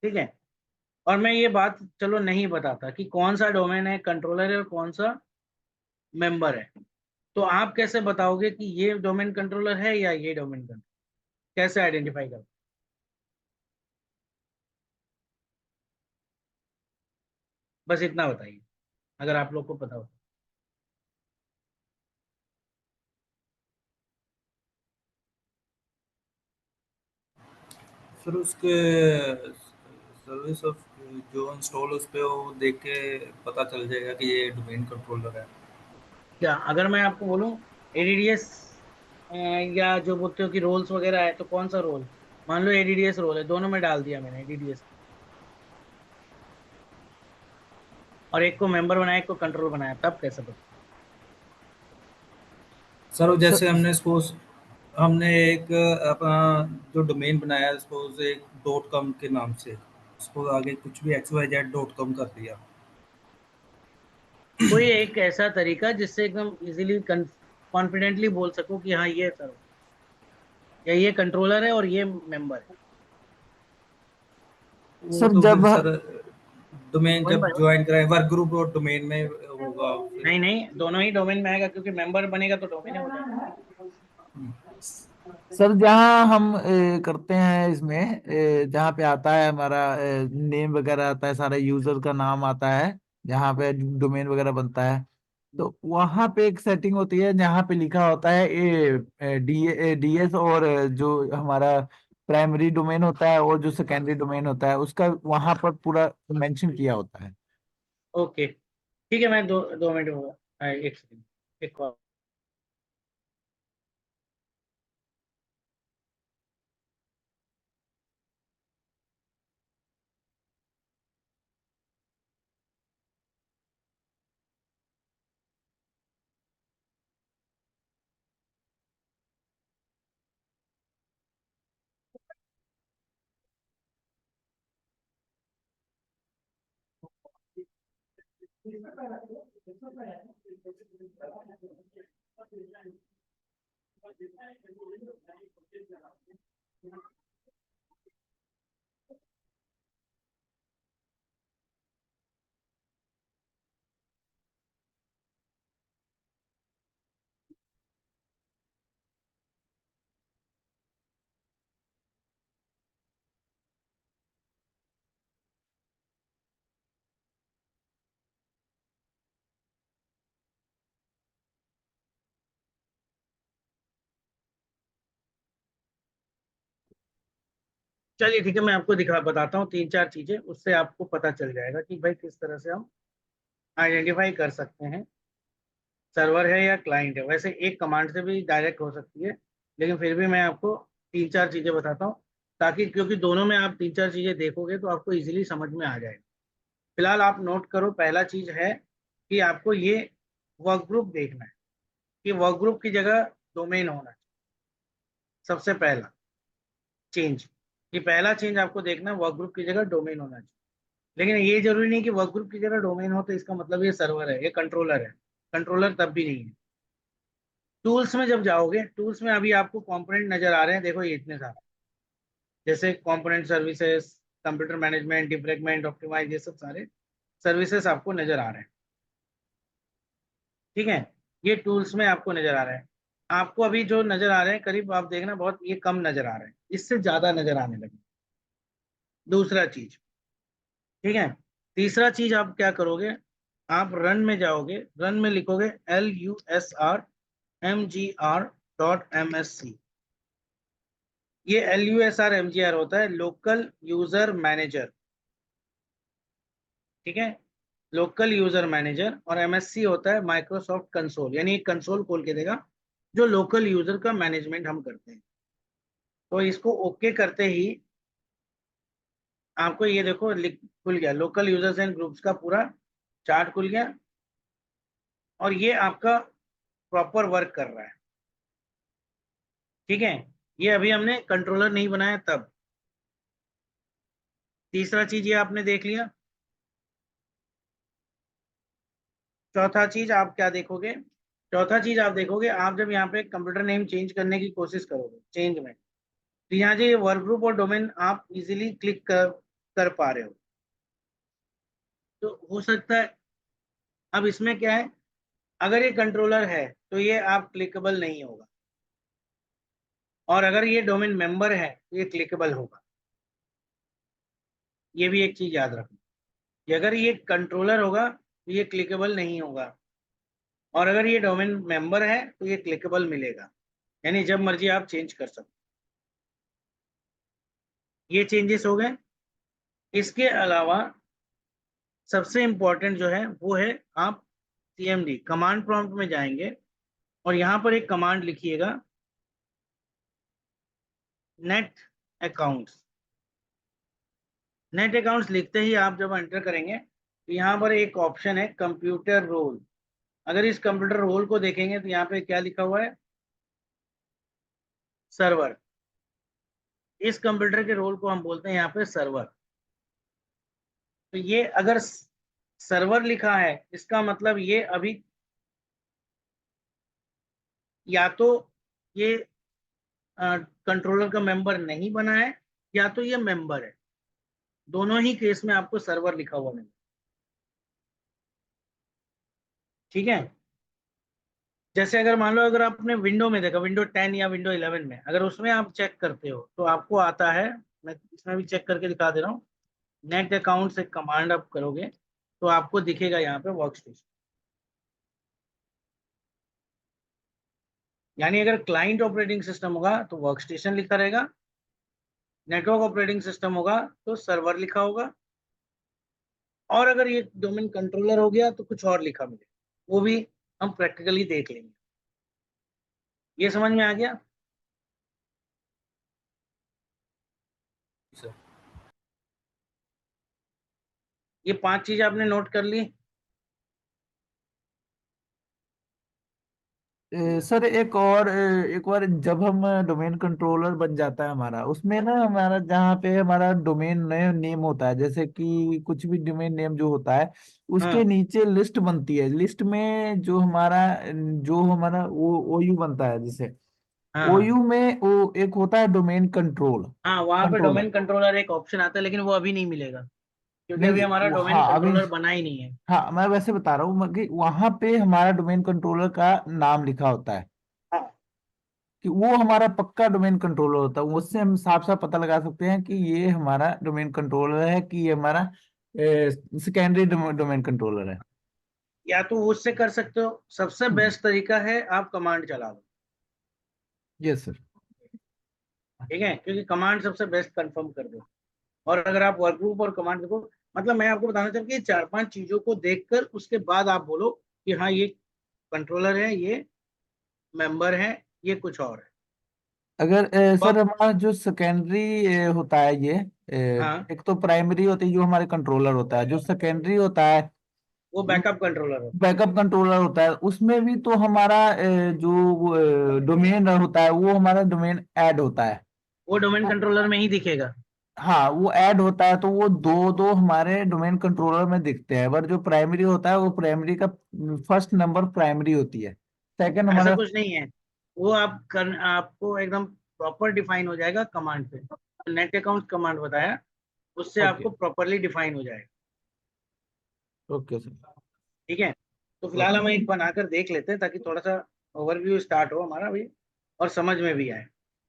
ठीक है, और मैं ये बात चलो नहीं बताता कि कौन सा डोमेन है कंट्रोलर है और कौन सा मेंबर है, तो आप कैसे बताओगे कि ये डोमेन कंट्रोलर है या ये डोमेन कंट्रोलर? कैसे आइडेंटिफाई करोगे? बस इतना बताइए, अगर आप लोग को पता हो। फिर उसके सर्विस ऑफ जो इंस्टॉल उस पे वो देख के पता चल जाएगा कि ये डोमेन कंट्रोलर है। क्या अगर मैं आपको बोलूं एडीडीएस, या जो बोलते हो कि रोल्स वगैरह है, तो कौन सा रोल? मान लो एडीडीएस रोल है, दोनों में डाल दिया मैंने एडीडीएस, और एक को मेंबर बनाया एक को कंट्रोल बनाया, तब कैसे पता? सर सर जैसे हमने सपोज हमने एक अपना जो डोमेन बनाया सपोज एक डॉट कॉम के नाम से, सपोज आगे कुछ भी x y z dot com कर दिया। कोई एक ऐसा तरीका जिससे एकदम इजीली कॉन्फिडेंटली बोल सको कि हाँ ये सर, या ये कंट्रोलर है और ये मेंबर है। वो सर तो फिर जब सर डोमेन वन जब बाय वन। ज्वाइन कराए वर्क ग्रुप और डोमेन में होगा फिर। नहीं नहीं, दोनों ही डोमेन में आएगा, क्योंकि मेंबर बनेगा तो डोमेन हो जाएगा। सर जहाँ हम करते हैं इसमें, जहाँ पे आता है हमारा नेम वगैरह आता है, सारा यूजर का नाम आता है, जहाँ पे डोमेन वगैरह बनता है, तो वहाँ पे एक सेटिंग होती है जहाँ पे लिखा होता है डीएस, और जो हमारा प्राइमरी डोमेन होता है और जो सेकेंडरी डोमेन होता है उसका वहाँ पर पूरा मेंशन किया होता है। ओके, ठीक है, मैं 2 मिनट होगा, एक सेकंड, एक कॉल। चलिए ठीक है, मैं आपको बताता हूँ 3-4 चीजें, उससे आपको पता चल जाएगा कि भाई किस तरह से हम आइडेंटिफाई कर सकते हैं सर्वर है या क्लाइंट है। वैसे एक कमांड से भी डायरेक्ट हो सकती है, लेकिन फिर भी मैं आपको 3-4 चीजें बताता हूँ, ताकि क्योंकि दोनों में आप 3-4 चीजें देखोगे तो आपको इजीली समझ में आ जाएगा। फिलहाल आप नोट करो, पहला चीज है कि आपको ये वर्क ग्रुप देखना है कि वर्क ग्रुप की जगह डोमेन होना चाहिए। सबसे पहला चेंज, ये पहला चेंज आपको देखना है, वर्क ग्रुप की जगह डोमेन होना चाहिए। लेकिन ये जरूरी नहीं कि वर्क ग्रुप की जगह डोमेन हो तो इसका मतलब ये सर्वर है, ये कंट्रोलर है। कंट्रोलर तब भी नहीं है। टूल्स में जब जाओगे, टूल्स में अभी आपको कंपोनेंट नजर आ रहे हैं, देखो ये इतने सारे, जैसे component services, computer management, defragment, optimize, ये सब सारे सर्विसेज आपको नजर आ रहे हैं। ठीक है, ये टूल्स में आपको नजर आ रहे हैं। आपको अभी जो नजर आ रहे हैं करीब आप देखना बहुत ये कम नजर आ रहे हैं, इससे ज्यादा नजर आने लगे। दूसरा चीज, ठीक है, तीसरा चीज आप क्या करोगे, आप रन में जाओगे, रन में लिखोगे LUSRMGR.MSC। ये LUSRMGR होता है लोकल यूजर मैनेजर। ठीक है, लोकल यूजर मैनेजर। और MSC होता है माइक्रोसॉफ्ट कंसोल, यानी एक कंसोल खोल के देगा जो लोकल यूजर का मैनेजमेंट हम करते हैं। तो इसको ओके करते ही आपको ये देखो खुल गया, लोकल यूजर्स एंड ग्रुप्स का पूरा चार्ट खुल गया, और ये आपका प्रॉपर वर्क कर रहा है। ठीक है, ये अभी हमने कंट्रोलर नहीं बनाया तब। तीसरा चीज ये आपने देख लिया। चौथा चीज आप क्या देखोगे, चौथा चीज आप देखोगे, आप जब यहाँ पे कंप्यूटर नेम चेंज करने की कोशिश करोगे चेंज में, तो यहाँ जो ये वर्क ग्रुप और डोमेन आप इजीली क्लिक कर पा रहे हो। तो हो सकता है, अब इसमें क्या है, अगर ये कंट्रोलर है तो ये आप क्लिकेबल नहीं होगा, और अगर ये डोमेन मेंबर है तो ये क्लिकेबल होगा। ये भी एक चीज याद रखना कि अगर ये कंट्रोलर होगा तो ये क्लिकेबल नहीं होगा, और अगर ये डोमेन मेंबर है तो ये क्लिकेबल मिलेगा, यानी जब मर्जी आप चेंज कर सकते। ये चेंजेस हो गए। इसके अलावा सबसे इंपॉर्टेंट जो है वो है, आप CMD कमांड प्रॉम्प्ट में जाएंगे और यहाँ पर एक कमांड लिखिएगा, नेट अकाउंट्स। नेट अकाउंट्स लिखते ही आप जब एंटर करेंगे तो यहाँ पर एक ऑप्शन है कंप्यूटर रोल। अगर इस कंप्यूटर रोल को देखेंगे तो यहाँ पे क्या लिखा हुआ है, सर्वर। इस कंप्यूटर के रोल को हम बोलते हैं यहाँ पे सर्वर। तो ये अगर सर्वर लिखा है इसका मतलब ये अभी या तो ये कंट्रोलर का मेंबर नहीं बना है, या तो ये मेंबर है। दोनों ही केस में आपको सर्वर लिखा हुआ मिलेगा। ठीक है, जैसे अगर मान लो अगर आपने विंडो में देखा, विंडो 10 या विंडो 11 में अगर उसमें आप चेक करते हो तो आपको आता है, मैं इसमें भी चेक करके दिखा दे रहा हूँ, नेट अकाउंट से कमांड आप करोगे तो आपको दिखेगा यहाँ पे वर्क स्टेशन। यानी अगर क्लाइंट ऑपरेटिंग सिस्टम होगा तो वर्क स्टेशन लिखा रहेगा, नेटवर्क ऑपरेटिंग सिस्टम होगा तो सर्वर लिखा होगा, और अगर ये डोमेन कंट्रोलर हो गया तो कुछ और लिखा मिलेगा, वो भी हम प्रैक्टिकली देख लेंगे। ये समझ में आ गया। सर ये 5 चीज आपने नोट कर ली। सर एक बार जब हम डोमेन कंट्रोलर बन जाता है हमारा, उसमें ना हमारा जहाँ पे हमारा डोमेन नेम होता है, जैसे कि कुछ भी डोमेन नेम जो होता है उसके हाँ नीचे लिस्ट बनती है। लिस्ट में जो हमारा वो ओयू बनता है, जैसे हाँ हाँ ओयू में वो एक होता है डोमेन कंट्रोल हाँ, वहां पे कंट्रोलर। डोमेन कंट्रोलर एक ऑप्शन आता है, लेकिन वो अभी नहीं मिलेगा क्योंकि अभी नहीं हमारा डोमेन हाँ अभी, कंट्रोलर बना ही नहीं है। हाँ मैं वैसे बता रहा हूँ कि वहां पे हमारा डोमेन कंट्रोलर का नाम लिखा होता है, हाँ कि वो हमारा पक्का डोमेन कंट्रोलर होता है। उससे हम साफ साफ पता लगा सकते हैं कि ये हमारा डोमेन कंट्रोलर है, कि ये हमारा सेकेंडरी डोमेन कंट्रोलर है। या तो उससे कर सकते हो, सबसे बेस्ट तरीका है आप कमांड चला दो। Yes sir. ठीक है, क्योंकि कमांड सबसे बेस्ट कंफर्म कर दो। और अगर आप वर्क ग्रुप और कमांड देखो, मतलब मैं आपको बताना चाहूँ कि 4-5 चीजों को देखकर उसके बाद आप बोलो कि हाँ ये कंट्रोलर है, ये मेंबर है, ये कुछ और है। अगर तो सर आप, हमारा जो सेकेंडरी होता है ये हाँ, एक तो प्राइमरी होती है जो हमारे कंट्रोलर होता है, जो सेकेंडरी होता है वो बैकअप कंट्रोलर होता है। बैकअप कंट्रोलर होता है, उसमें भी तो हमारा जो डोमेन होता है वो हमारा डोमेन ऐड होता है। वो डोमेन तो कंट्रोलर में ही दिखेगा। हाँ वो ऐड होता है, तो वो दो दो हमारे डोमेन कंट्रोलर में दिखते हैं, पर जो प्राइमरी होता है वो प्राइमरी का फर्स्ट नंबर प्राइमरी होती है, सेकंड ऐसा हमारा। कुछ नहीं है, वो आपको एकदम प्रॉपर डिफाइन हो जाएगा कमांड पे। नेट अकाउंट कमांड बताया, उससे ओके। आपको प्रॉपरली डिफाइन हो जाएगा। Okay sir. ठीक है, तो फिलहाल ओके। हम एक बनाकर देख लेते हैं ताकि थोड़ा सा ओवरव्यू स्टार्ट हो हमारा भी और समझ में भी आए।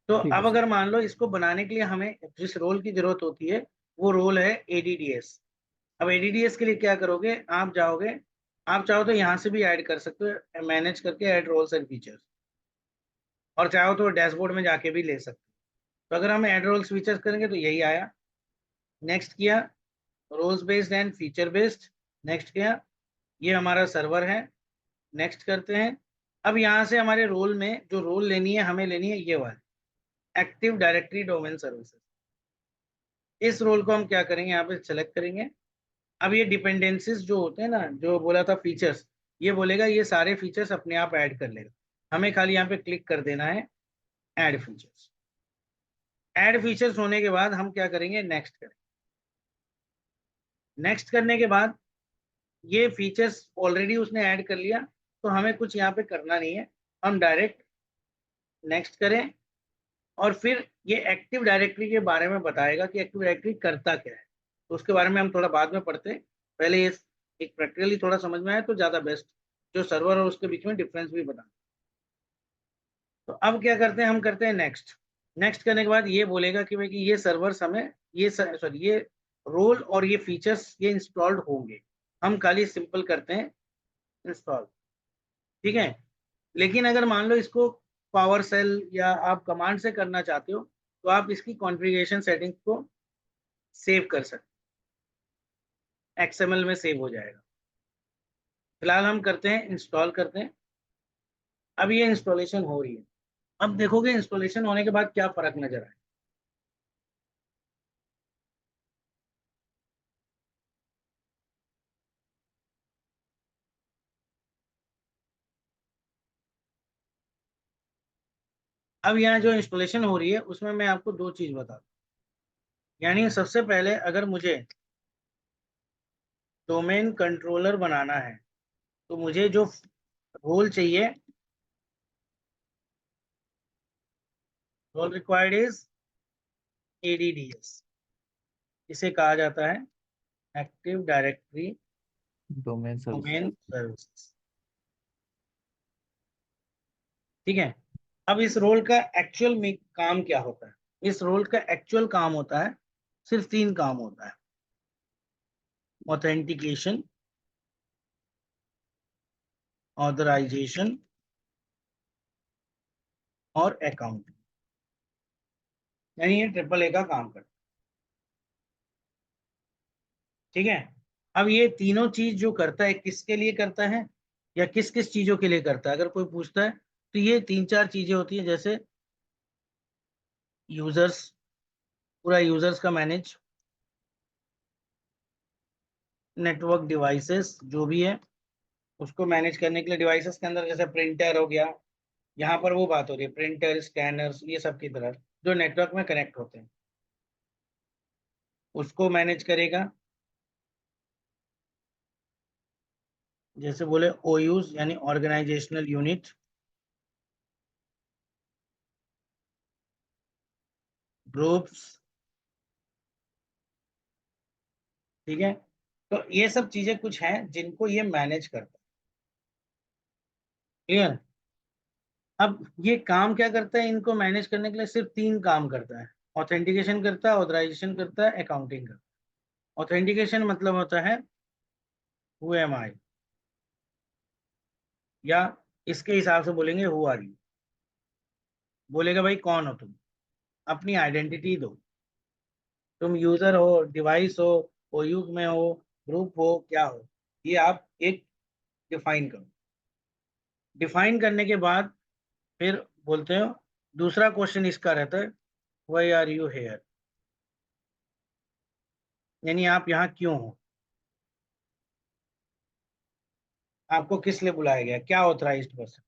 तो ठीक है अब सर। अगर मान लो इसको बनाने के लिए हमें जिस रोल की जरूरत होती है वो रोल है एडीडीएस। अब एडीडीएस के लिए क्या करोगे, आप जाओगे, आप चाहो तो यहाँ से भी ऐड कर सकते हो, मैनेज करके ऐड रोल्स एंड फीचर्स, और चाहो तो डैशबोर्ड में जाके भी ले सकते हो। तो अगर हम ऐड रोल्स फीचर्स करेंगे तो यही आया। नेक्स्ट किया, roles based and feature based. Next किया, ये हमारा सर्वर है। नेक्स्ट करते हैं। अब यहाँ से हमारे रोल में जो रोल लेनी है, हमें लेनी है ये वाली एक्टिव डायरेक्टरी डोमेन सर्विसेज। इस रोल को हम क्या करेंगे, यहाँ पे सेलेक्ट करेंगे। अब ये डिपेंडेंसीज जो होते हैं ना, जो बोला था फीचर्स, ये बोलेगा ये सारे फीचर्स अपने आप ऐड कर लेगा। हमें खाली यहाँ पे क्लिक कर देना है ऐड फीचर्स। ऐड फीचर्स होने के बाद हम क्या करेंगे, नेक्स्ट करेंगे। नेक्स्ट करने के बाद ये फीचर्स ऑलरेडी उसने ऐड कर लिया, तो हमें कुछ यहाँ पे करना नहीं है, हम डायरेक्ट नेक्स्ट करें। और फिर ये एक्टिव डायरेक्टरी के बारे में बताएगा कि एक्टिव डायरेक्टरी करता क्या है। तो उसके बारे में हम थोड़ा बाद में पढ़ते हैं, पहले ये एक प्रैक्टिकली थोड़ा समझ में आए तो ज़्यादा बेस्ट, जो सर्वर और उसके बीच में डिफरेंस भी बता। तो अब क्या करते हैं, हम करते हैं नेक्स्ट। नेक्स्ट करने के बाद ये बोलेगा कि भाई कि ये सर्वर हमें, ये सॉरी, ये रोल और ये फीचर्स ये इंस्टॉल्ड होंगे। हम खाली सिंपल करते हैं इंस्टॉल। ठीक है, लेकिन अगर मान लो इसको पावर सेल या आप कमांड से करना चाहते हो तो आप इसकी कॉन्फ़िगरेशन सेटिंग्स को सेव कर सकते, एक्सएमएल में सेव हो जाएगा। फिलहाल हम करते हैं इंस्टॉल करते हैं। अब ये इंस्टॉलेशन हो रही है। अब देखोगे इंस्टॉलेशन होने के बाद क्या फर्क नजर आए। अब यहाँ जो इंस्टॉलेशन हो रही है उसमें मैं आपको दो चीज बता दूं। यानी सबसे पहले अगर मुझे डोमेन कंट्रोलर बनाना है तो मुझे जो रोल चाहिए, रोल रिक्वायर्ड इज एडीडीएस। इसे कहा जाता है active directory domain service. Domain services. ठीक है, अब इस रोल का एक्चुअल में काम क्या होता है। इस रोल का एक्चुअल काम होता है, सिर्फ 3 काम होता है। ऑथेंटिकेशन, ऑथराइजेशन और अकाउंट। यानी ये ट्रिपल ए का काम करता है। ठीक है, अब ये तीनों चीज जो करता है किसके लिए करता है या किस किस चीजों के लिए करता है, अगर कोई पूछता है तो ये 3-4 चीजें होती है। जैसे यूजर्स, पूरा यूजर्स का मैनेज, नेटवर्क डिवाइसेस जो भी है उसको मैनेज करने के लिए डिवाइसेस के अंदर जैसे प्रिंटर हो गया, यहाँ पर वो बात हो रही है प्रिंटर स्कैनर्स ये सब की तरह जो नेटवर्क में कनेक्ट होते हैं, उसको मैनेज करेगा। जैसे बोले ओयूज यानी ऑर्गेनाइजेशनल यूनिट, ग्रुप्स। ठीक है, तो ये सब चीजें कुछ हैं जिनको ये मैनेज करता है। क्लियर। अब ये काम क्या करता है, इनको मैनेज करने के लिए सिर्फ 3 काम करता है। ऑथेंटिकेशन करता है, ऑथराइजेशन करता है, अकाउंटिंग करता है। ऑथेंटिकेशन मतलब होता है हु एम आई, या इसके हिसाब से बोलेंगे हु आर यू। बोलेगा भाई कौन हो तुम। अपनी आइडेंटिटी दो। तुम यूजर हो, डिवाइस हो, ओयूग में हो, ग्रुप हो, क्या हो, ये आप एक डिफाइन करो। डिफाइन करने के बाद फिर बोलते हो, दूसरा क्वेश्चन इसका रहता है व्हाई आर यू हेयर, यानी आप यहाँ क्यों हो, आपको किस लिए बुलाया गया, क्या ऑथराइज्ड पर्सन।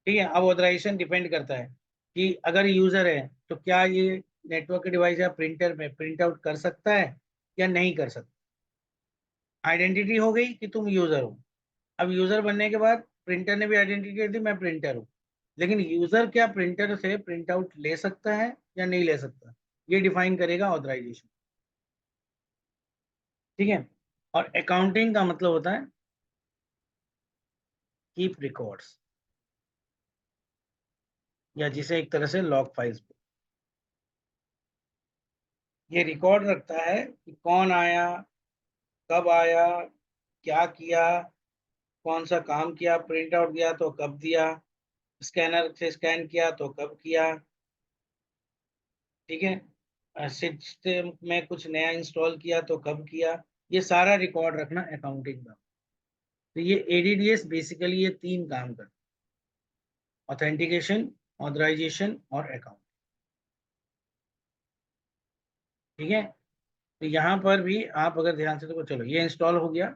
ठीक है, अब ऑथराइजेशन डिपेंड करता है कि अगर यूजर है तो क्या ये नेटवर्क डिवाइस या प्रिंटर में प्रिंट आउट कर सकता है या नहीं कर सकता। आइडेंटिटी हो गई कि तुम यूजर हो। अब यूजर बनने के बाद प्रिंटर ने भी आइडेंटिटी दे दी, मैं प्रिंटर हूँ। लेकिन यूजर क्या प्रिंटर से प्रिंट आउट ले सकता है या नहीं ले सकता, ये डिफाइन करेगा ऑथराइजेशन। ठीक है। और अकाउंटिंग का मतलब होता है कीप रिकॉर्ड्स, या जिसे एक तरह से लॉग फाइल्स, ये रिकॉर्ड रखता है कि कौन आया, कब आया, क्या किया, कौन सा काम किया, प्रिंट आउट दिया तो कब दिया, स्कैनर से स्कैन किया तो कब किया। ठीक है, सिस्टम में कुछ नया इंस्टॉल किया तो कब किया, ये सारा रिकॉर्ड रखना अकाउंटिंग का। तो ये एडीडीएस बेसिकली ये तीन काम करता है, ऑथेंटिकेशन, ऑथराइजेशन और अकाउंट। ठीक है, तो यहाँ पर भी आप अगर ध्यान से देखो, चलो ये इंस्टॉल हो गया।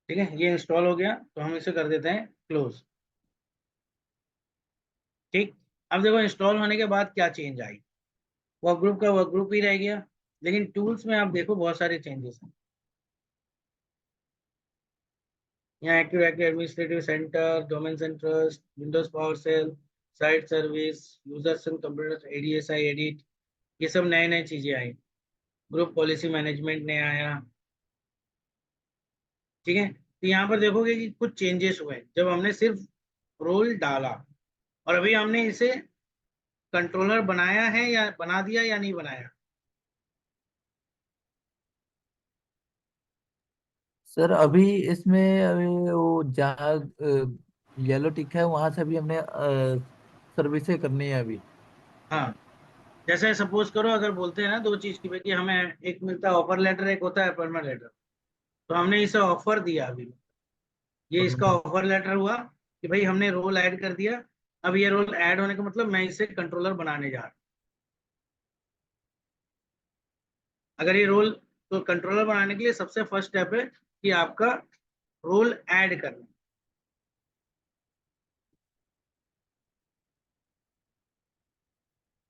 ठीक है, ये इंस्टॉल हो गया तो हम इसे कर देते हैं क्लोज। ठीक, अब देखो इंस्टॉल होने के बाद क्या चेंज आई, वर्क ग्रुप का वर्क ग्रुप ही रह गया, लेकिन टूल्स में आप देखो बहुत सारे चेंजेस हैं। यहाँ active active administrative center, domain centers, windows power shell, site service, users and computers, ADSI edit, ये सब नए नए चीजें आई। ग्रुप पॉलिसी मैनेजमेंट ने आया। ठीक है, तो यहाँ पर देखोगे कि कुछ चेंजेस हुए जब हमने सिर्फ रोल डाला, और अभी हमने इसे कंट्रोलर बनाया है या बना दिया या नहीं बनाया। सर अभी इसमें अभी वो जहाँ येलो टिक है वहां से अभी हमने सर्विसेज करनी है अभी। हाँ, जैसे सपोज करो अगर बोलते हैं ना दो चीज की, कि हमें एक मिलता है ऑफर लेटर, एक होता है परमानेंट लेटर, तो हमने इसे ऑफर दिया अभी, ये इसका ऑफर लेटर हुआ कि भाई हमने रोल ऐड कर दिया। अब ये रोल ऐड होने का मतलब मैं इसे कंट्रोलर बनाने जा रहा हूँ। अगर ये रोल, तो कंट्रोलर बनाने के लिए सबसे फर्स्ट स्टेप है कि आपका रोल ऐड करना।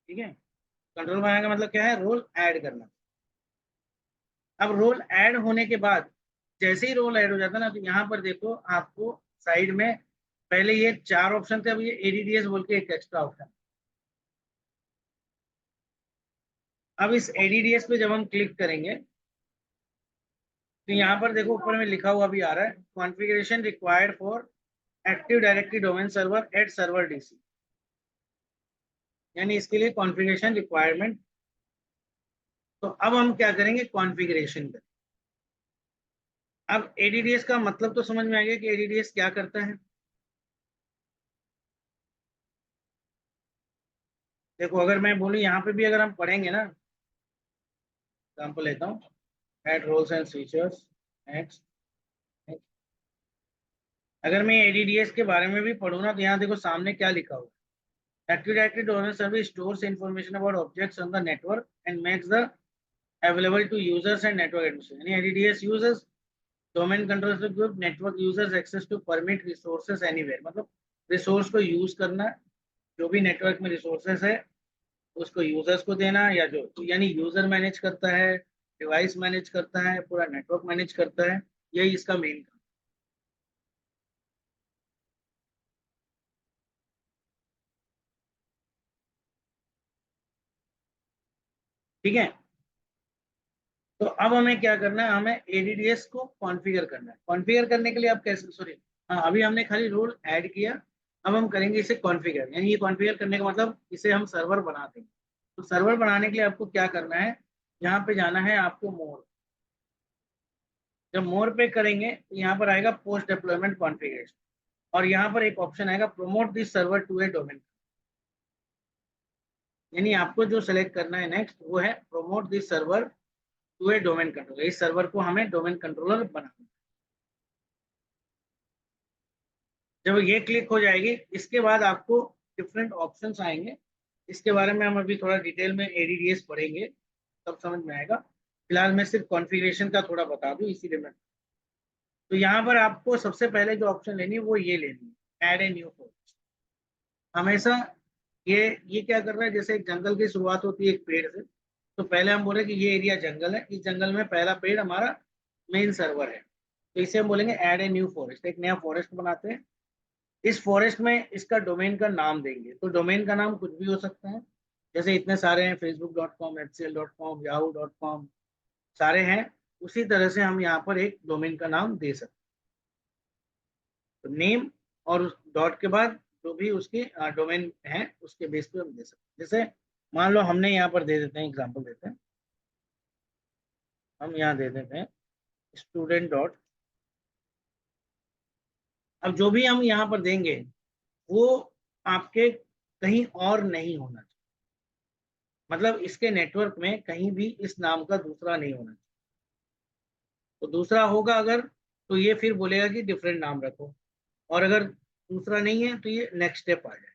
ठीक है, कंट्रोल बनाने का मतलब क्या है, रोल ऐड करना। अब रोल ऐड होने के बाद जैसे ही रोल ऐड हो जाता है ना, तो यहाँ पर देखो आपको साइड में पहले ये चार ऑप्शन थे, अब ये एडीडीएस बोल के एक एक्स्ट्रा ऑप्शन। अब इस एडीडीएस पे जब हम क्लिक करेंगे तो यहाँ पर देखो ऊपर में लिखा हुआ भी आ रहा है, configuration required for active directory domain server at server DC, यानी इसके लिए कॉन्फ़िगरेशन रिक्वायरमेंट। तो अब हम क्या करेंगे, कॉन्फ़िगरेशन करें। अब एडीडीएस का मतलब तो समझ में आ गया कि एडीडीएस क्या करता है। देखो अगर मैं बोलूँ यहाँ पे भी अगर हम पढ़ेंगे ना, एग्जाम्पल लेता हूँ, add roles and features, next. अगर मैं एडीडीएस के बारे में भी पढ़ूँ ना, तो यहाँ देखो सामने क्या लिखा हुआ है, active directory domain service stores information about objects on the network and makes the available to users and network administration. यानी ADDS uses domain controls to give network users access to permit resources anywhere, मतलब रिसोर्स को यूज करना, जो भी नेटवर्क में रिसोर्सेस है उसको यूजर्स को देना, या जो यानी यूजर मैनेज करता है, डिवाइस मैनेज करता है, पूरा नेटवर्क मैनेज करता है, यही इसका मेन काम। ठीक है, तो अब हमें क्या करना है, हमें एडीडीएस को कॉन्फ़िगर करना है। कॉन्फ़िगर करने के लिए आप कैसे, सॉरी, हाँ अभी हमने खाली रोल ऐड किया, अब हम करेंगे इसे कॉन्फ़िगर, यानी ये कॉन्फ़िगर करने का मतलब इसे हम सर्वर बना देंगे। तो सर्वर बनाने के लिए आपको क्या करना है, यहाँ पे जाना है आपको मोर। जब मोर पे करेंगे तो यहाँ पर आएगा पोस्ट डिप्लॉयमेंट कॉन्फ़िगरेशन, और यहाँ पर एक ऑप्शन आएगा promote this server to a domain. यानी आपको जो सेलेक्ट करना है नेक्स्ट वो है promote this server to a domain controller. इस सर्वर को हमें डोमेन कंट्रोलर बनाना है। जब ये क्लिक हो जाएगी इसके बाद आपको डिफरेंट ऑप्शंस आएंगे। इसके बारे में हम अभी थोड़ा डिटेल में एडीडीएस पढ़ेंगे तब समझ में आएगा। फिलहाल मैं सिर्फ कॉन्फ़िगरेशन का थोड़ा बता दूं इसीलिए मैं। तो यहाँ पर आपको सबसे पहले जो ऑप्शन लेनी है वो ये लेनी है, ऐड ए न्यू फॉरेस्ट। हमेशा ये क्या कर रहा है, जैसे एक जंगल की शुरुआत होती है एक पेड़ से, तो पहले हम बोले कि ये एरिया जंगल है, इस जंगल में पहला पेड़ हमारा मेन सर्वर है, तो इसे हम बोलेंगे ऐड ए न्यू फॉरेस्ट। एक नया फॉरेस्ट बनाते हैं। इस फॉरेस्ट में इसका डोमेन का नाम देंगे। तो डोमेन का नाम कुछ भी हो सकता है, जैसे इतने सारे हैं facebook.com, hcl.com, yahoo.com, सारे हैं। उसी तरह से हम यहाँ पर एक डोमेन का नाम दे सकते हैं। तो नेम और उस डॉट के बाद जो भी उसके डोमेन है उसके बेस पे हम दे सकते हैं। जैसे मान लो हमने यहाँ पर दे देते हैं, एग्जांपल देते हैं, हम यहाँ दे देते हैं स्टूडेंट डॉट। अब जो भी हम यहाँ पर देंगे वो आपके कहीं और नहीं होना चाहिए, मतलब इसके नेटवर्क में कहीं भी इस नाम का दूसरा नहीं होना चाहिए। तो दूसरा होगा अगर, तो ये फिर बोलेगा कि डिफरेंट नाम रखो, और अगर दूसरा नहीं है तो ये नेक्स्ट स्टेप आ जाए।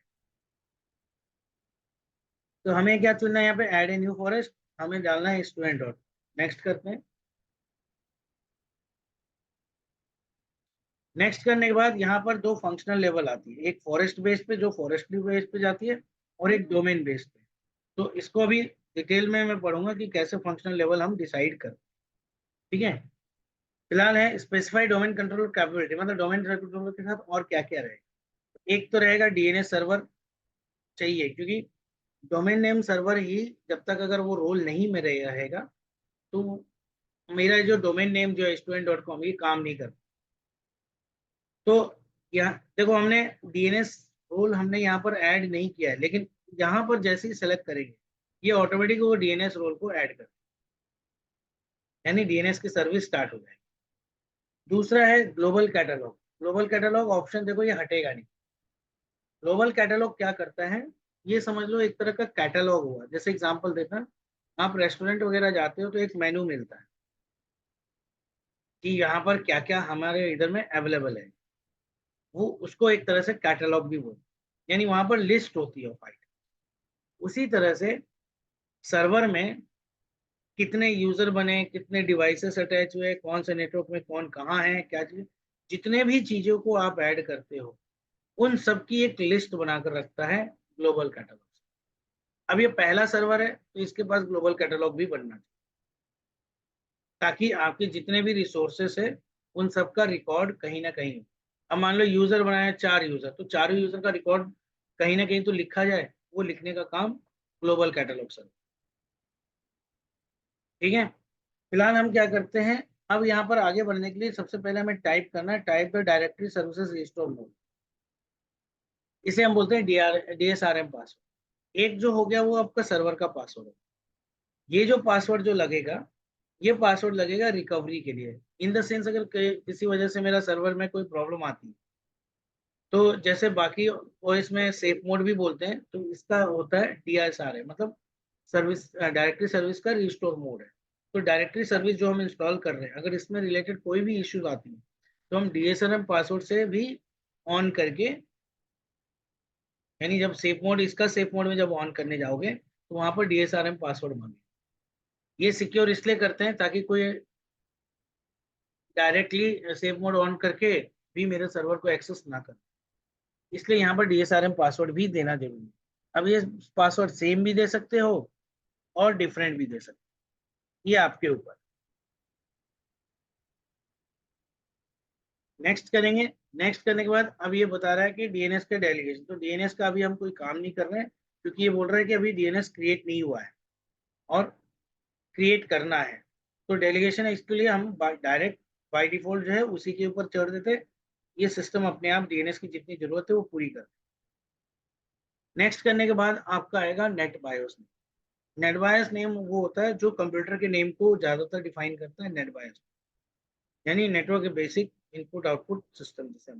तो हमें क्या चुनना है यहाँ पे, ऐड ए न्यू फॉरेस्ट, हमें डालना है स्टूडेंट डॉट। नेक्स्ट करते हैं। नेक्स्ट करने के बाद यहाँ पर दो फंक्शनल लेवल आती है, एक फॉरेस्ट बेस पे जो फॉरेस्ट्री बेस पे जाती है, और एक डोमेन बेस पे। तो इसको अभी डिटेल में मैं पढ़ूंगा कि कैसे फंक्शनल लेवल हम डिसाइड कर, ठीक है। फिलहाल है स्पेसिफाइड डोमेन कंट्रोलर कैपेबिलिटी, मतलब डोमेन कंट्रोलर के साथ और क्या क्या रहेगा। एक तो रहेगा डीएनएस सर्वर चाहिए, क्योंकि डोमेन नेम सर्वर ही जब तक अगर वो रोल नहीं में रहेगा तो मेरा जो डोमेन नेम जो है student.com ये काम नहीं करता। तो यहाँ देखो हमने डीएनएस रोल हमने यहाँ पर ऐड नहीं किया है, लेकिन यहाँ पर जैसे ही सेलेक्ट करेंगे ये ऑटोमेटिक वो डीएनएस रोल को ऐड कर, यानी डीएनएस की सर्विस स्टार्ट हो जाएगी। दूसरा है global catalogue. Global catalogue option देखो ये हटेगा नहीं। ग्लोबल कैटलॉग क्या करता है, ये समझ लो एक तरह का कैटलॉग हुआ। जैसे एग्जांपल देता, आप रेस्टोरेंट वगैरह जाते हो तो एक मेन्यू मिलता है कि यहाँ पर क्या क्या हमारे इधर में अवेलेबल है, वो उसको एक तरह से कैटलॉग भी बोलते हैं, यानी वहां पर लिस्ट होती है फाइल। उसी तरह से सर्वर में कितने यूजर बने, कितने डिवाइसेस अटैच हुए, कौन से नेटवर्क में कौन कहाँ है, क्या चीज, जितने भी चीजों को आप ऐड करते हो उन सब की एक लिस्ट बनाकर रखता है ग्लोबल कैटलॉग। अब ये पहला सर्वर है तो इसके पास ग्लोबल कैटलॉग भी बनना चाहिए, ताकि आपके जितने भी रिसोर्सेस है उन सब का रिकॉर्ड कहीं ना कहीं। अब मान लो यूजर बनाया 4 यूजर, तो चारों यूजर का रिकॉर्ड कहीं ना कहीं तो लिखा जाए, वो लिखने का काम ग्लोबल कैटलॉग सर्वर, ठीक है। फिलहाल हम क्या करते हैं, अब यहाँ पर आगे बढ़ने के लिए सबसे पहले हमें टाइप करना है, type the directory services restore mode. इसे हम बोलते हैं DSRM पासवर्ड। एक जो हो गया वो आपका सर्वर का पासवर्ड है। ये जो पासवर्ड जो लगेगा, ये पासवर्ड लगेगा रिकवरी के लिए। इन द सेंस अगर किसी वजह से मेरा सर्वर में कोई प्रॉब्लम आती है, तो जैसे बाकी ओएस में सेफ मोड भी बोलते हैं, तो इसका होता है DSRM, मतलब सर्विस डायरेक्टरी सर्विस का रिस्टोर मोड है। तो डायरेक्टरी सर्विस जो हम इंस्टॉल कर रहे हैं, अगर इसमें रिलेटेड कोई भी इश्यूज आती है तो हम DSRM पासवर्ड से भी ऑन करके, यानी जब सेफ मोड, इसका सेफ मोड में जब ऑन करने जाओगे तो वहां पर DSRM पासवर्ड मांगे। ये सिक्योर इसलिए करते हैं ताकि कोई डायरेक्टली सेफ मोड ऑन करके भी मेरे सर्वर को एक्सेस ना कर, इसलिए यहाँ पर DSRM पासवर्ड भी देना जरूरी है। अब ये पासवर्ड सेम भी दे सकते हो और डिफरेंट भी दे सकते हो, ये आपके ऊपर। नेक्स्ट करेंगे। नेक्स्ट करने के बाद अब ये बता रहा है कि डीएनएस का डेलीगेशन। तो डीएनएस का अभी हम कोई काम नहीं कर रहे हैं, क्योंकि ये बोल रहा है कि अभी डीएनएस क्रिएट नहीं हुआ है और क्रिएट करना है। तो डेलीगेशन है, इसके लिए हम डायरेक्ट बाय डिफॉल्ट जो है उसी के ऊपर चढ़ देते, ये सिस्टम अपने आप डीएनएस की जितनी जरूरत है वो पूरी कर। नेक्स्ट करने के बाद आपका आएगा net BIOS name. Net BIOS name वो होता है जो कंप्यूटर के नेम को ज्यादातर डिफाइन करता है, नेट बायोस। यानी network basic input output system जैसे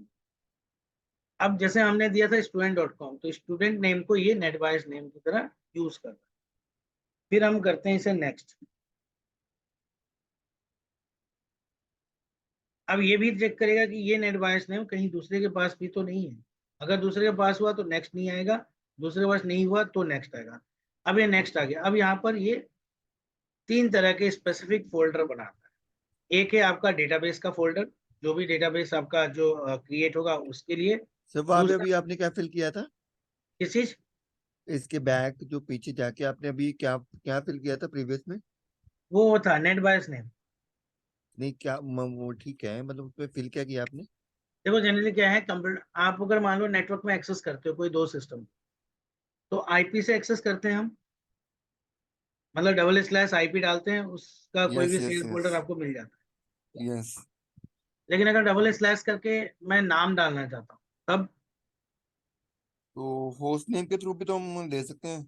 अब जैसे हमने दिया था student.com, तो स्टूडेंट नेम को ये नेटबायस नेम की तरह यूज करना है। फिर हम करते हैं इसे नेक्स्ट। अब ये भी चेक करेगा कि ये नेटबायस नेम कहीं दूसरे के पास भी तो नहीं है। अगर दूसरे के पास हुआ तो नेक्स्ट नहीं आएगा, दूसरे के पास नहीं हुआ तो नेक्स्ट आएगा। अब ये नेक्स्ट आ गया। अब यहाँ पर ये 3 तरह के स्पेसिफिक फोल्डर बनाता है। एक है आपका डेटाबेस का फोल्डर, जो भी डेटाबेस आपका जो क्रिएट होगा उसके लिए। सर वहां पे दूसरा अभी आपने क्या फिल किया था? किस चीज? इसके बैक जो पीछे जाके आपने अभी क्या क्या फिल किया था प्रीवियस में? वो था नेटबायस नेम। नहीं क्या वो ठीक है, मतलब उसमें फिल क्या किया आपने? देखो जनरली क्या है, कंप्यूटर आप अगर मान लो नेटवर्क में एक्सेस करते हो कोई 2 सिस्टम, तो आईपी से एक्सेस करते हैं हम, मतलब // डालते हैं, उसका कोई यस भी यस शेयर फोल्डर यस आपको मिल जाता है। यस। लेकिन अगर // करके मैं नाम डालना चाहता हूँ तब तो होस्ट नेम के थ्रू भी तो हम दे सकते हैं।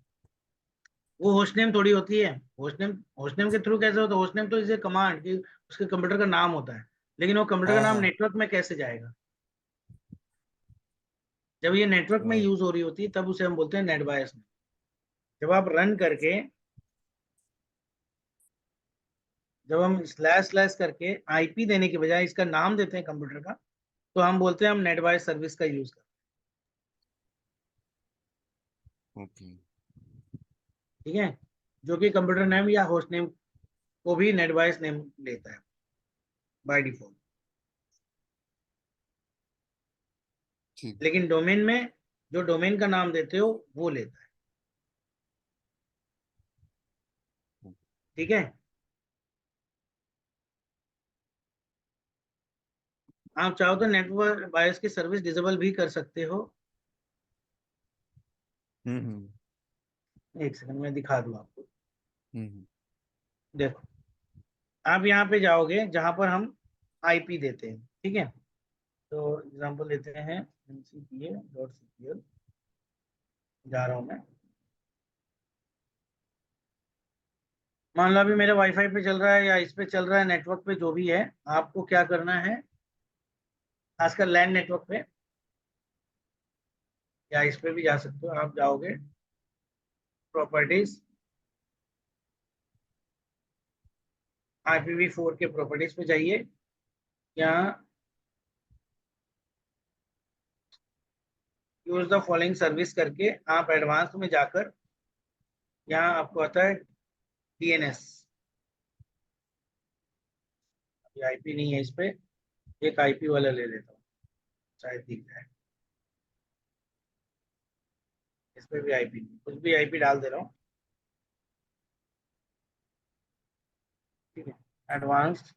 वो होस्ट नेम थोड़ी होती है। होस्ट नेम के थ्रू कैसे होता है? होस्ट नेम तो इसे कमांड कि उसके कंप्यूटर का नाम होता है, लेकिन वो कंप्यूटर का हाँ नाम हाँ नेटवर्क में कैसे जाएगा? जब ये नेटवर्क में हाँ। यूज हो रही होती है तब उसे हम बोलते हैं नेटबायस नेम। जब आप रन करके, जब हम // करके आईपी देने के बजाय इसका नाम देते हैं कंप्यूटर का, तो हम बोलते हैं हम नेटबायस सर्विस का यूज करते ओके। हैं। ठीक है, जो कि कंप्यूटर नेम या होस्ट नेम को भी नेटबायस नेम लेता है बाय डिफॉल्ट। ठीक। लेकिन डोमेन में जो डोमेन का नाम देते हो वो लेता है। ठीक है, आप चाहो तो नेटवर्क बायस की सर्विस डिसेबल भी कर सकते हो। हम्म। एक सेकंड में दिखा दूं आपको। हम्म। देखो, आप यहाँ पे जाओगे जहां पर हम आईपी देते हैं। ठीक है, तो एग्जांपल लेते हैं ncpa.cpl। जा रहा हूं मैं। मान लो अभी मेरे वाईफाई पे चल रहा है या इस पे चल रहा है, नेटवर्क पे जो भी है, आपको क्या करना है, खासकर लैंड नेटवर्क पे या इस पे भी जा सकते हो। आप जाओगे प्रॉपर्टीज, IPv4 के प्रॉपर्टीज पे जाइए। यहाँ यूज द फॉलोइंग सर्विस करके आप एडवांस में जाकर यहाँ आपको आता है DNS। अभी आईपी नहीं है इस पे, एक आईपी वाला ले लेता हूँ, शायद दिख जाए। इस पे भी आईपी, कुछ भी आईपी डाल दे रहा हूँ। ठीक है, एडवांस्ड।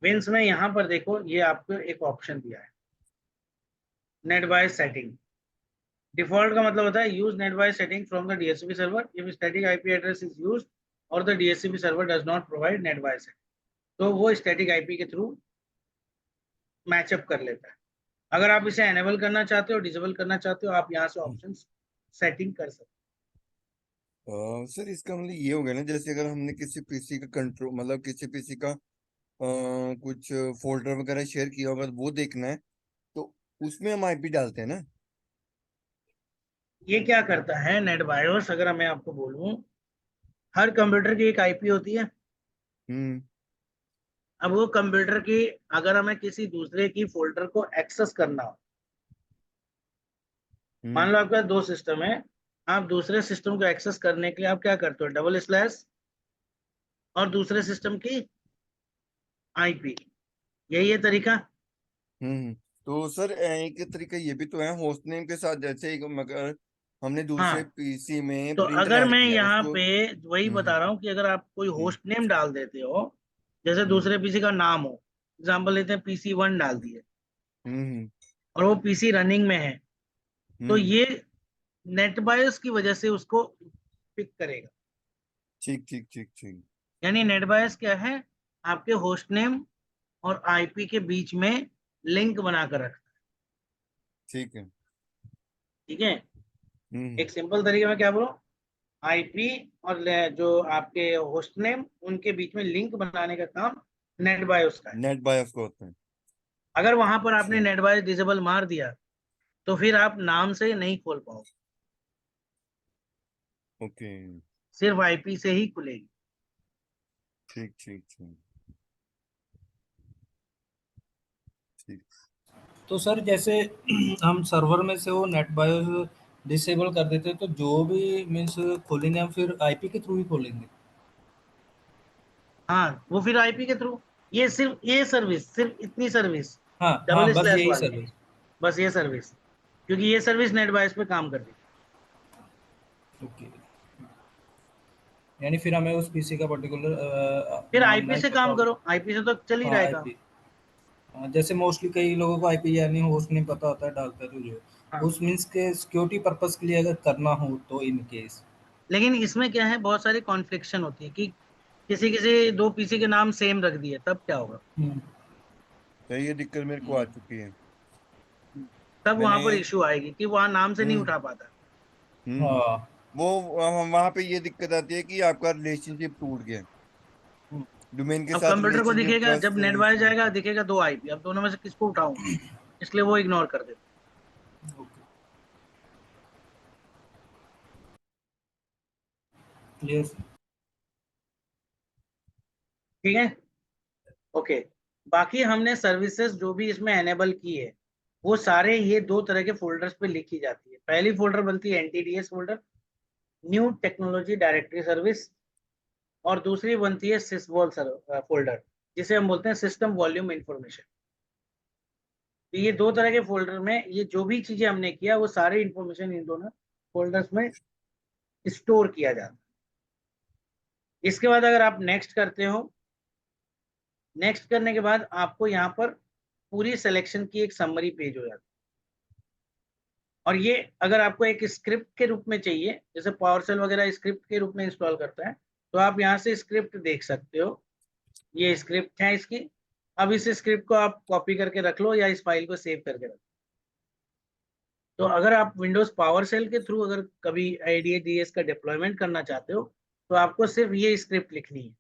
विंस में यहाँ पर देखो, ये आपको एक ऑप्शन दिया है, नेटबायस सेटिंग। डिफॉल्ट का मतलब होता है use NetBIOS setting from the DHCP server if static IP address is used और the DHCP server does not provide NetBIOS setting. तो वो स्टैटिक आईपी के थ्रू मैचअप कर लेता है। अगर आप इसे एनेबल करना चाहते हो, डिसेबल करना चाहते हो, आप यहाँ से ऑप्शन सेटिंग कर सकते सर इसका मतलब ये हो गया ना, जैसे अगर हमने किसी पीसी का कंट्रोल, मतलब किसी पीसी का कुछ फोल्डर वगैरह शेयर किया होगा तो वो देखना है, तो उसमें हम आईपी डालते हैं ना? हो। ये क्या करता है नेटबायोस, अगर मैं आपको बोलूं, हर कंप्यूटर की एक आईपी होती है। हम्म अब वो कंप्यूटर की, अगर हमें किसी दूसरे की फोल्डर को एक्सेस करना हो, मान हम्म लो आपका 2 सिस्टम है, आप दूसरे सिस्टम को एक्सेस करने के लिए आप क्या करते हो, // और दूसरे सिस्टम की आईपी, यही है तरीका। तो सर एक तरीका ये भी तो है होस्ट नेम के साथ, जैसे एक अगर हमने दूसरे हाँ, पीसी में तो प्रिंटर अगर ऐड मैं किया यहाँ उसको। पे वही बता रहा हूँ कि अगर आप कोई हम्म होस्ट नेम डाल देते हो, जैसे हम्म दूसरे पीसी का नाम हो, एग्जाम्पल लेते हैं PC1 डाल दिए, हम्म और वो पीसी रनिंग में है, तो हम्म। ये नेटबायोस की वजह से उसको पिक करेगा। ठीक ठीक ठीक ठीक। यानी नेटबायोस क्या है, आपके होस्ट नेम और आईपी के बीच में लिंक बनाकर रखता है। ठीक है। ठीक है, हम्म एक सिंपल तरीके में क्या बोलो, आईपी और जो आपके होस्ट नेम, उनके बीच में लिंक बनाने का काम नेट बायोस का है। नेट बायोस को होता है। अगर वहां पर आपने अच्छा, नेट बायोस डिसेबल मार दिया तो फिर आप नाम से नहीं खोल पाओगे, ओके, सिर्फ आईपी से ही खुलेगी। ठीक ठीक ठीक ठीक। तो सर जैसे हम सर्वर में से वो नेट बायोस डिसेबल कर देते हैं, तो जो भी मीन्स खोलेंगे हम फिर आईपी के थ्रू ही खोलेंगे। हाँ, वो फिर आईपी के थ्रू, ये सिर्फ ये सर्विस, सिर्फ इतनी सर्विस, हाँ हाँ, डबल बस स्लैश यही वाली, सर्विस। बस ये सर्विस, क्योंकि ये सर्विस नेट बायोस पे काम कर रही है। ओके, यानी फिर हमें उस पीसी का पर्टिकुलर फिर नाम आईपी नहीं से पता काम होगा। करो, आईपी से तो चल ही हाँ रहेगा। आईपी, जैसे मोस्टली कई लोगों को आईपी यानी होस्ट नहीं पता होता है, डालते हैं जो हाँ, उस मीन्स के सिक्योरिटी पर्पस के लिए अगर करना हो तो इन केस। लेकिन इसमें क्या है, बहुत सारी कॉन्फ्लिक्शन होती है कि किसी किसी दो पीसी के नाम सेम रख दिए, तब क्या होगा। हम्म। तो ये दिक्कत मेरे को आ चुकी है। तब वहां मैंने पर इश्यू आएगी कि वहां नाम से नहीं हम्म उठा पाता। हम्म हाँ वो वहां पे ये दिक्कत आती है कि आपका रिलेशनशिप टूट गया, हम्म। डोमेन के अब साथ कंप्यूटर को रिलेशनशिप, दिखेगा, ट्रस्ट जब नेट बाय इशू जाएगा होता है। दिखेगा दो आईपी, अब दोनों में से किसको उठाऊं, इसलिए वो इग्नोर कर देते। यस। ठीक है, ओके। बाकी हमने सर्विसेज जो भी इसमें एनेबल की है, वो सारे ये दो तरह के फोल्डर्स पे लिखी जाती है। पहली फोल्डर बनती है NTDS folder, new technology directory service, और दूसरी बनती है सिसवॉल फोल्डर, जिसे हम बोलते हैं सिस्टम वॉल्यूम इंफॉर्मेशन। तो ये दो तरह के फोल्डर में ये जो भी चीजें हमने किया, वो सारी इंफॉर्मेशन इन दोनों फोल्डर्स में स्टोर किया जाता है। इसके बाद अगर आप नेक्स्ट करते हो, नेक्स्ट करने के बाद आपको यहाँ पर पूरी सिलेक्शन की एक समरी पेज हो जाती है। और ये अगर आपको एक स्क्रिप्ट के रूप में चाहिए, जैसे पावरशेल वगैरह स्क्रिप्ट के रूप में इंस्टॉल करता है, तो आप यहाँ से स्क्रिप्ट देख सकते हो। ये स्क्रिप्ट है इसकी। अब इस स्क्रिप्ट को आप कॉपी करके रख लो या इस फाइल को सेव करके रख लो। तो अगर आप विंडोज पावरशेल के थ्रू अगर कभी IDEA का डिप्लॉयमेंट करना चाहते हो, तो आपको सिर्फ ये स्क्रिप्ट लिखनी है।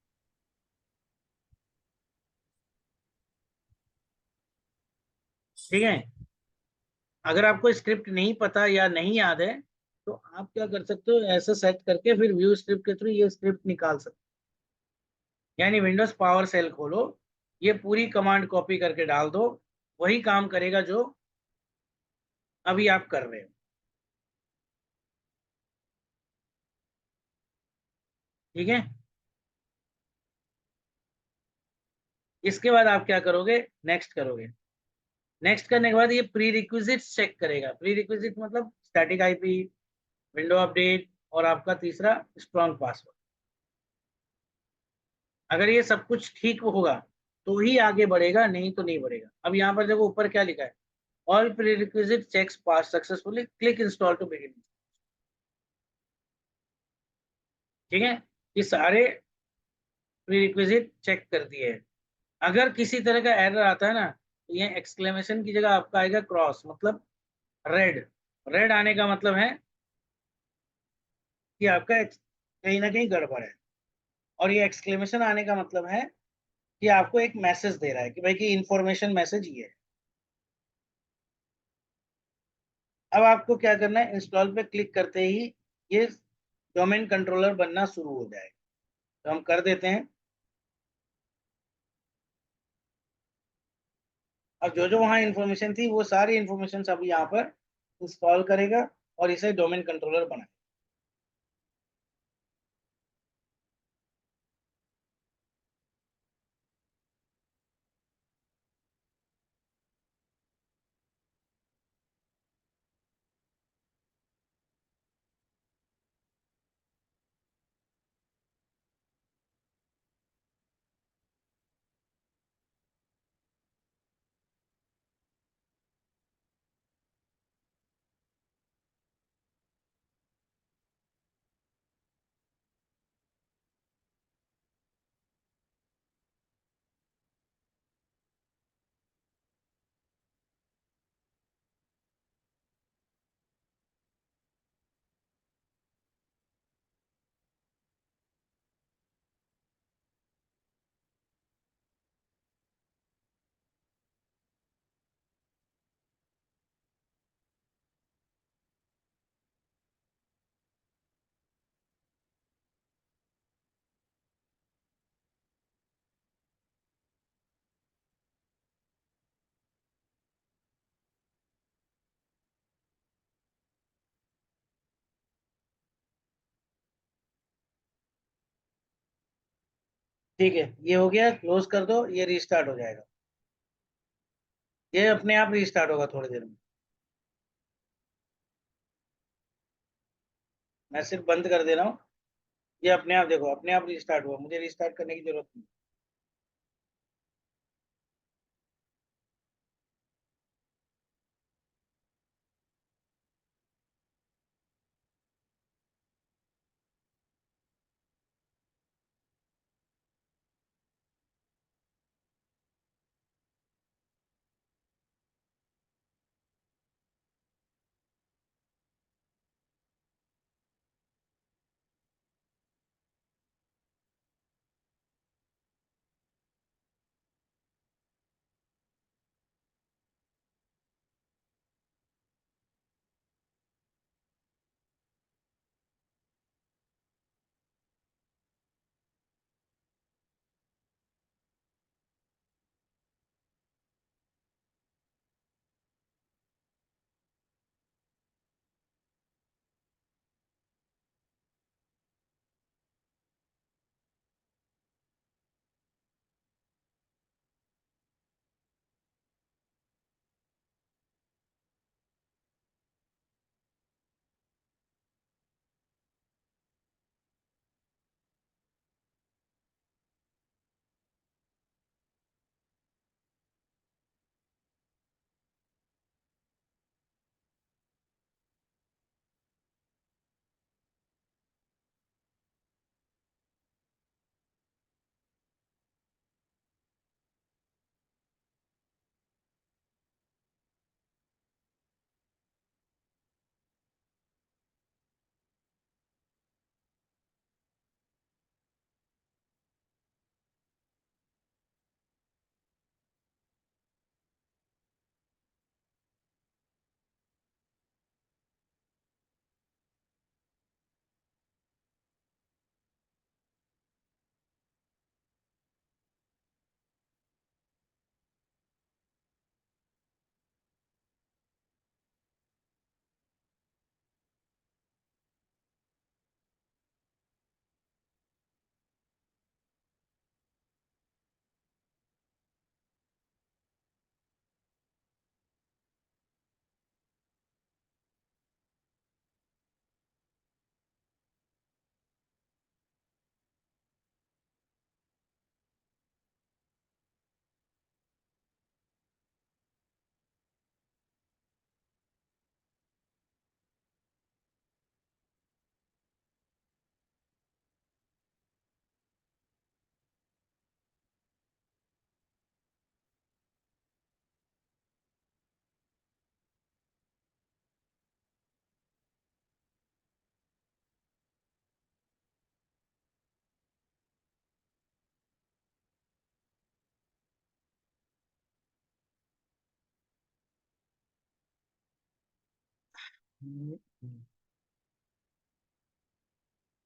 ठीक है, अगर आपको स्क्रिप्ट नहीं पता या नहीं याद है, तो आप क्या कर सकते हो, ऐसे सेट करके फिर व्यू स्क्रिप्ट के थ्रू ये स्क्रिप्ट निकाल सकते हो। यानी विंडोज पावर सेल खोलो, ये पूरी कमांड कॉपी करके डाल दो, वही काम करेगा जो अभी आप कर रहे हो। ठीक है, इसके बाद आप क्या करोगे, नेक्स्ट करोगे। नेक्स्ट करने के बाद ये प्री रिक्विजिट चेक करेगा। प्री रिक्विजिट मतलब स्टैटिक आईपी, विंडो अपडेट, और आपका तीसरा स्ट्रॉन्ग पासवर्ड। अगर ये सब कुछ ठीक होगा तो ही आगे बढ़ेगा, नहीं तो नहीं बढ़ेगा। अब यहाँ पर देखो ऊपर क्या लिखा है, all prerequisite checks pass successfully, click install to begin. ठीक है, ये सारे प्री रिक्विजिट चेक कर दिए हैं। अगर किसी तरह का एरर आता है ना, तो ये एक्सक्लेमेशन की जगह आपका आएगा क्रॉस, मतलब रेड। रेड आने का मतलब है कि आपका कहीं ना कहीं गड़बड़ है। और ये एक्सक्लेमेशन आने का मतलब है कि आपको एक मैसेज दे रहा है कि भाई कि इंफॉर्मेशन मैसेज ये है। अब आपको क्या करना है, इंस्टॉल पे क्लिक करते ही ये डोमेन कंट्रोलर बनना शुरू हो जाएगा। तो हम कर देते हैं। अब जो जो वहाँ इंफॉर्मेशन थी, वो सारी इंफॉर्मेशन अभी यहाँ पर इंस्टॉल करेगा और इसे डोमेन कंट्रोलर बनाएगा। ठीक है, ये हो गया, क्लोज कर दो, ये रीस्टार्ट हो जाएगा, ये अपने आप रीस्टार्ट होगा थोड़ी देर में। मैं सिर्फ बंद कर दे रहा हूँ, ये अपने आप देखो, अपने आप रीस्टार्ट हुआ, मुझे रीस्टार्ट करने की जरूरत नहीं।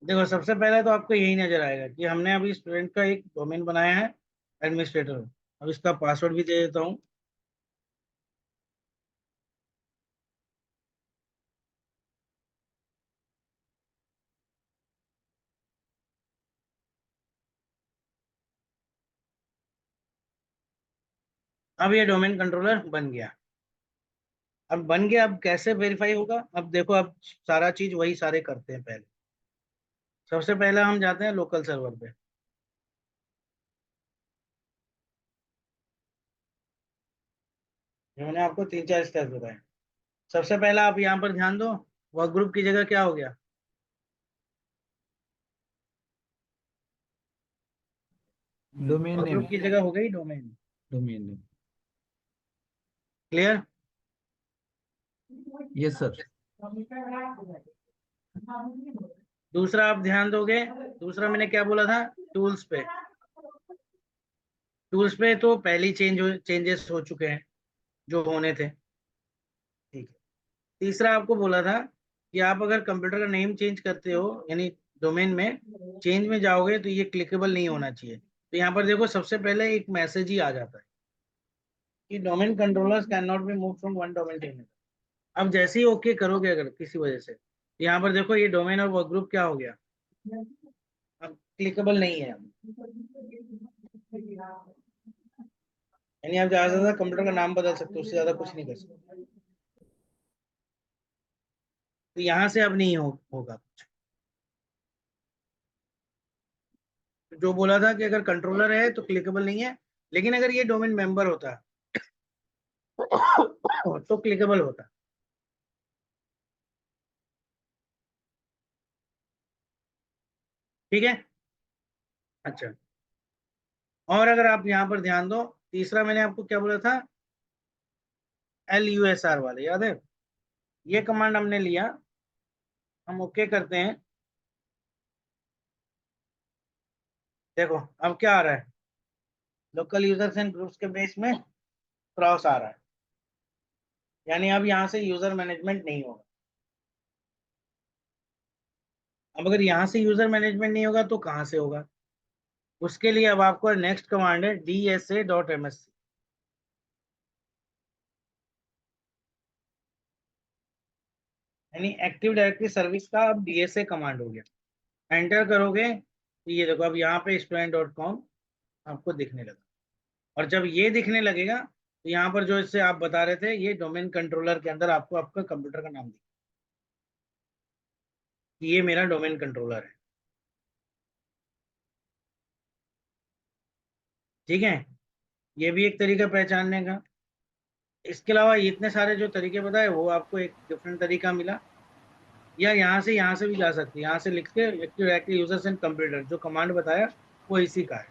देखो, सबसे पहले तो आपको यही नजर आएगा कि हमने अभी स्टूडेंट का एक डोमेन बनाया है, एडमिनिस्ट्रेटर। अब इसका पासवर्ड भी दे देता हूँ। अब ये डोमेन कंट्रोलर बन गया। अब बन गया, अब कैसे वेरीफाई होगा? अब देखो, अब सारा चीज वही सारे करते हैं। पहले सबसे पहले हम जाते हैं लोकल सर्वर पे। जो मैंने आपको 3-4 स्टेप बताए। सबसे पहला आप यहाँ पर ध्यान दो, वर्क ग्रुप की जगह क्या हो गया? Domain work name. ग्रुप की जगह हो गई domain. Domain name. Clear? Yes sir. दूसरा आप ध्यान दोगे, दूसरा मैंने क्या बोला था? टूल्स पे। टूल्स पे तो पहले चेंजेस हो चुके हैं जो होने थे। ठीक है। तीसरा आपको बोला था कि आप अगर कंप्यूटर का नेम चेंज करते हो, यानी डोमेन में चेंज में जाओगे, तो ये क्लिकेबल नहीं होना चाहिए। तो यहाँ पर देखो, सबसे पहले एक मैसेज ही आ जाता है कि domain controllers can not be move from one domain to another. अब जैसे ही ओके करोगे अगर किसी वजह से, तो यहाँ पर देखो ये डोमेन और वर्क ग्रुप क्या हो गया? अब क्लिकेबल नहीं है, यानी आप ज्यादा से ज्यादा कंप्यूटर का नाम बदल सकते हो, उससे ज्यादा कुछ नहीं कर सकते। तो यहाँ से अब नहीं होगा कुछ। जो बोला था कि अगर कंट्रोलर है तो क्लिकेबल नहीं है, लेकिन अगर ये डोमेन मेंबर होता तो क्लिकेबल होता। ठीक है, अच्छा। और अगर आप यहाँ पर ध्यान दो, तीसरा मैंने आपको क्या बोला था, LUSR वाले, याद है? ये कमांड हमने लिया, हम ओके करते हैं। देखो अब क्या आ रहा है, लोकल यूजर्स एंड ग्रुप्स के बेस में क्रॉस आ रहा है, यानी अब यहाँ से यूजर मैनेजमेंट नहीं होगा। अब अगर यहाँ से यूजर मैनेजमेंट नहीं होगा तो कहाँ से होगा? उसके लिए अब आपको नेक्स्ट कमांड है dsa.msc। यानी एक्टिव डायरेक्टरी सर्विस का अब DSA कमांड हो गया। एंटर करोगे तो ये देखो अब यहाँ पे student.com आपको दिखने लगा, और जब ये दिखने लगेगा तो यहाँ पर जो इससे आप बता रहे थे, ये डोमेन कंट्रोलर के अंदर आपको आपका कंप्यूटर का नाम दिखेगा, ये मेरा डोमेन कंट्रोलर है। ठीक है, ये भी एक तरीका पहचानने का। इसके अलावा इतने सारे जो तरीके बताए वो आपको एक डिफरेंट तरीका मिला, या यहाँ से भी जा सकते हैं। यहाँ से लिख के active directory users and computer, जो कमांड बताया वो इसी का है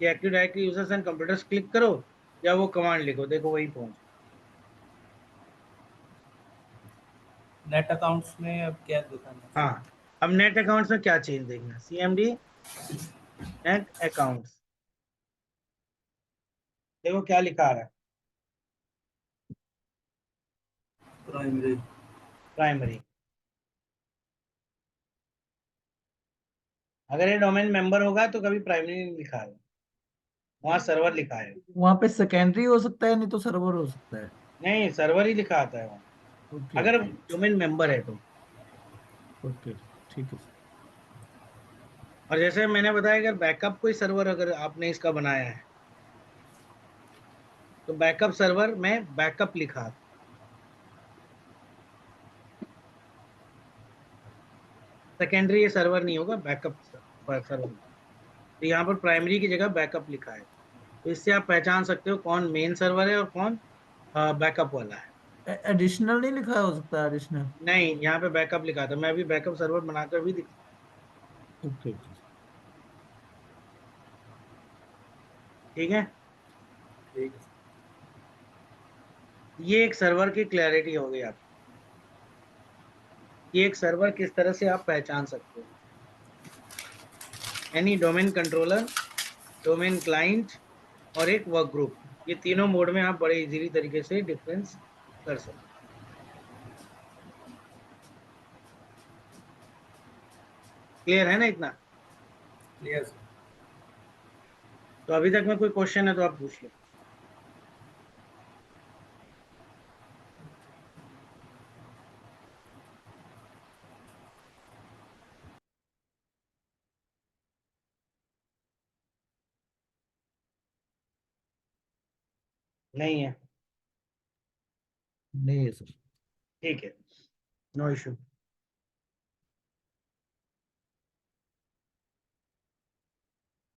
कि active directory users and computers click करो या वो कमांड लिखो, देखो वही पहुंच। नेट अकाउंट्स में अब क्या दिखाना है? हाँ, अब नेट अकाउंट्स में क्या चेंज देखना, CMD नेट अकाउंट्स, देखो क्या लिखा आ रहा है, प्राइमरी। प्राइमरी। अगर ये डोमेन मेंबर होगा तो कभी प्राइमरी नहीं लिखा है, वहां सर्वर लिखा है। वहां पे सेकेंडरी हो सकता है, नहीं तो सर्वर हो सकता है। नहीं, सर्वर ही लिखा आता है वहाँ, ओके अगर ओके डोमेन मेंबर है तो। ओके, ठीक है। और जैसे मैंने बताया, अगर बैकअप कोई सर्वर अगर आपने इसका बनाया है तो बैकअप सर्वर में बैकअप लिखा आता है। सेकेंडरी ये सर्वर नहीं होगा, बैकअप सर्वर। तो यहाँ पर प्राइमरी की जगह बैकअप लिखा है, तो इससे आप पहचान सकते हो कौन मेन सर्वर है और कौन बैकअप वाला है। एडिशनल नहीं लिखा हो सकता? एडिशनल। नहीं, यहाँ पे बैकअप लिखा था, मैं अभी बैकअप सर्वर बनाकर भी दिखा। Okay okay. ठीक है, ठीक है। ये एक सर्वर की क्लैरिटी हो गई आप, ये एक सर्वर किस तरह से आप पहचान सकते हो। यानी डोमेन कंट्रोलर, डोमेन क्लाइंट और एक वर्क ग्रुप, ये तीनों मोड में आप बड़े इजीली तरीके से डिफरेंस कर सकते हो। क्लियर है ना इतना? Clear sir. तो अभी तक में कोई क्वेश्चन है तो आप पूछ लो। नहीं है? नहीं है सर। ठीक है, नो इशू।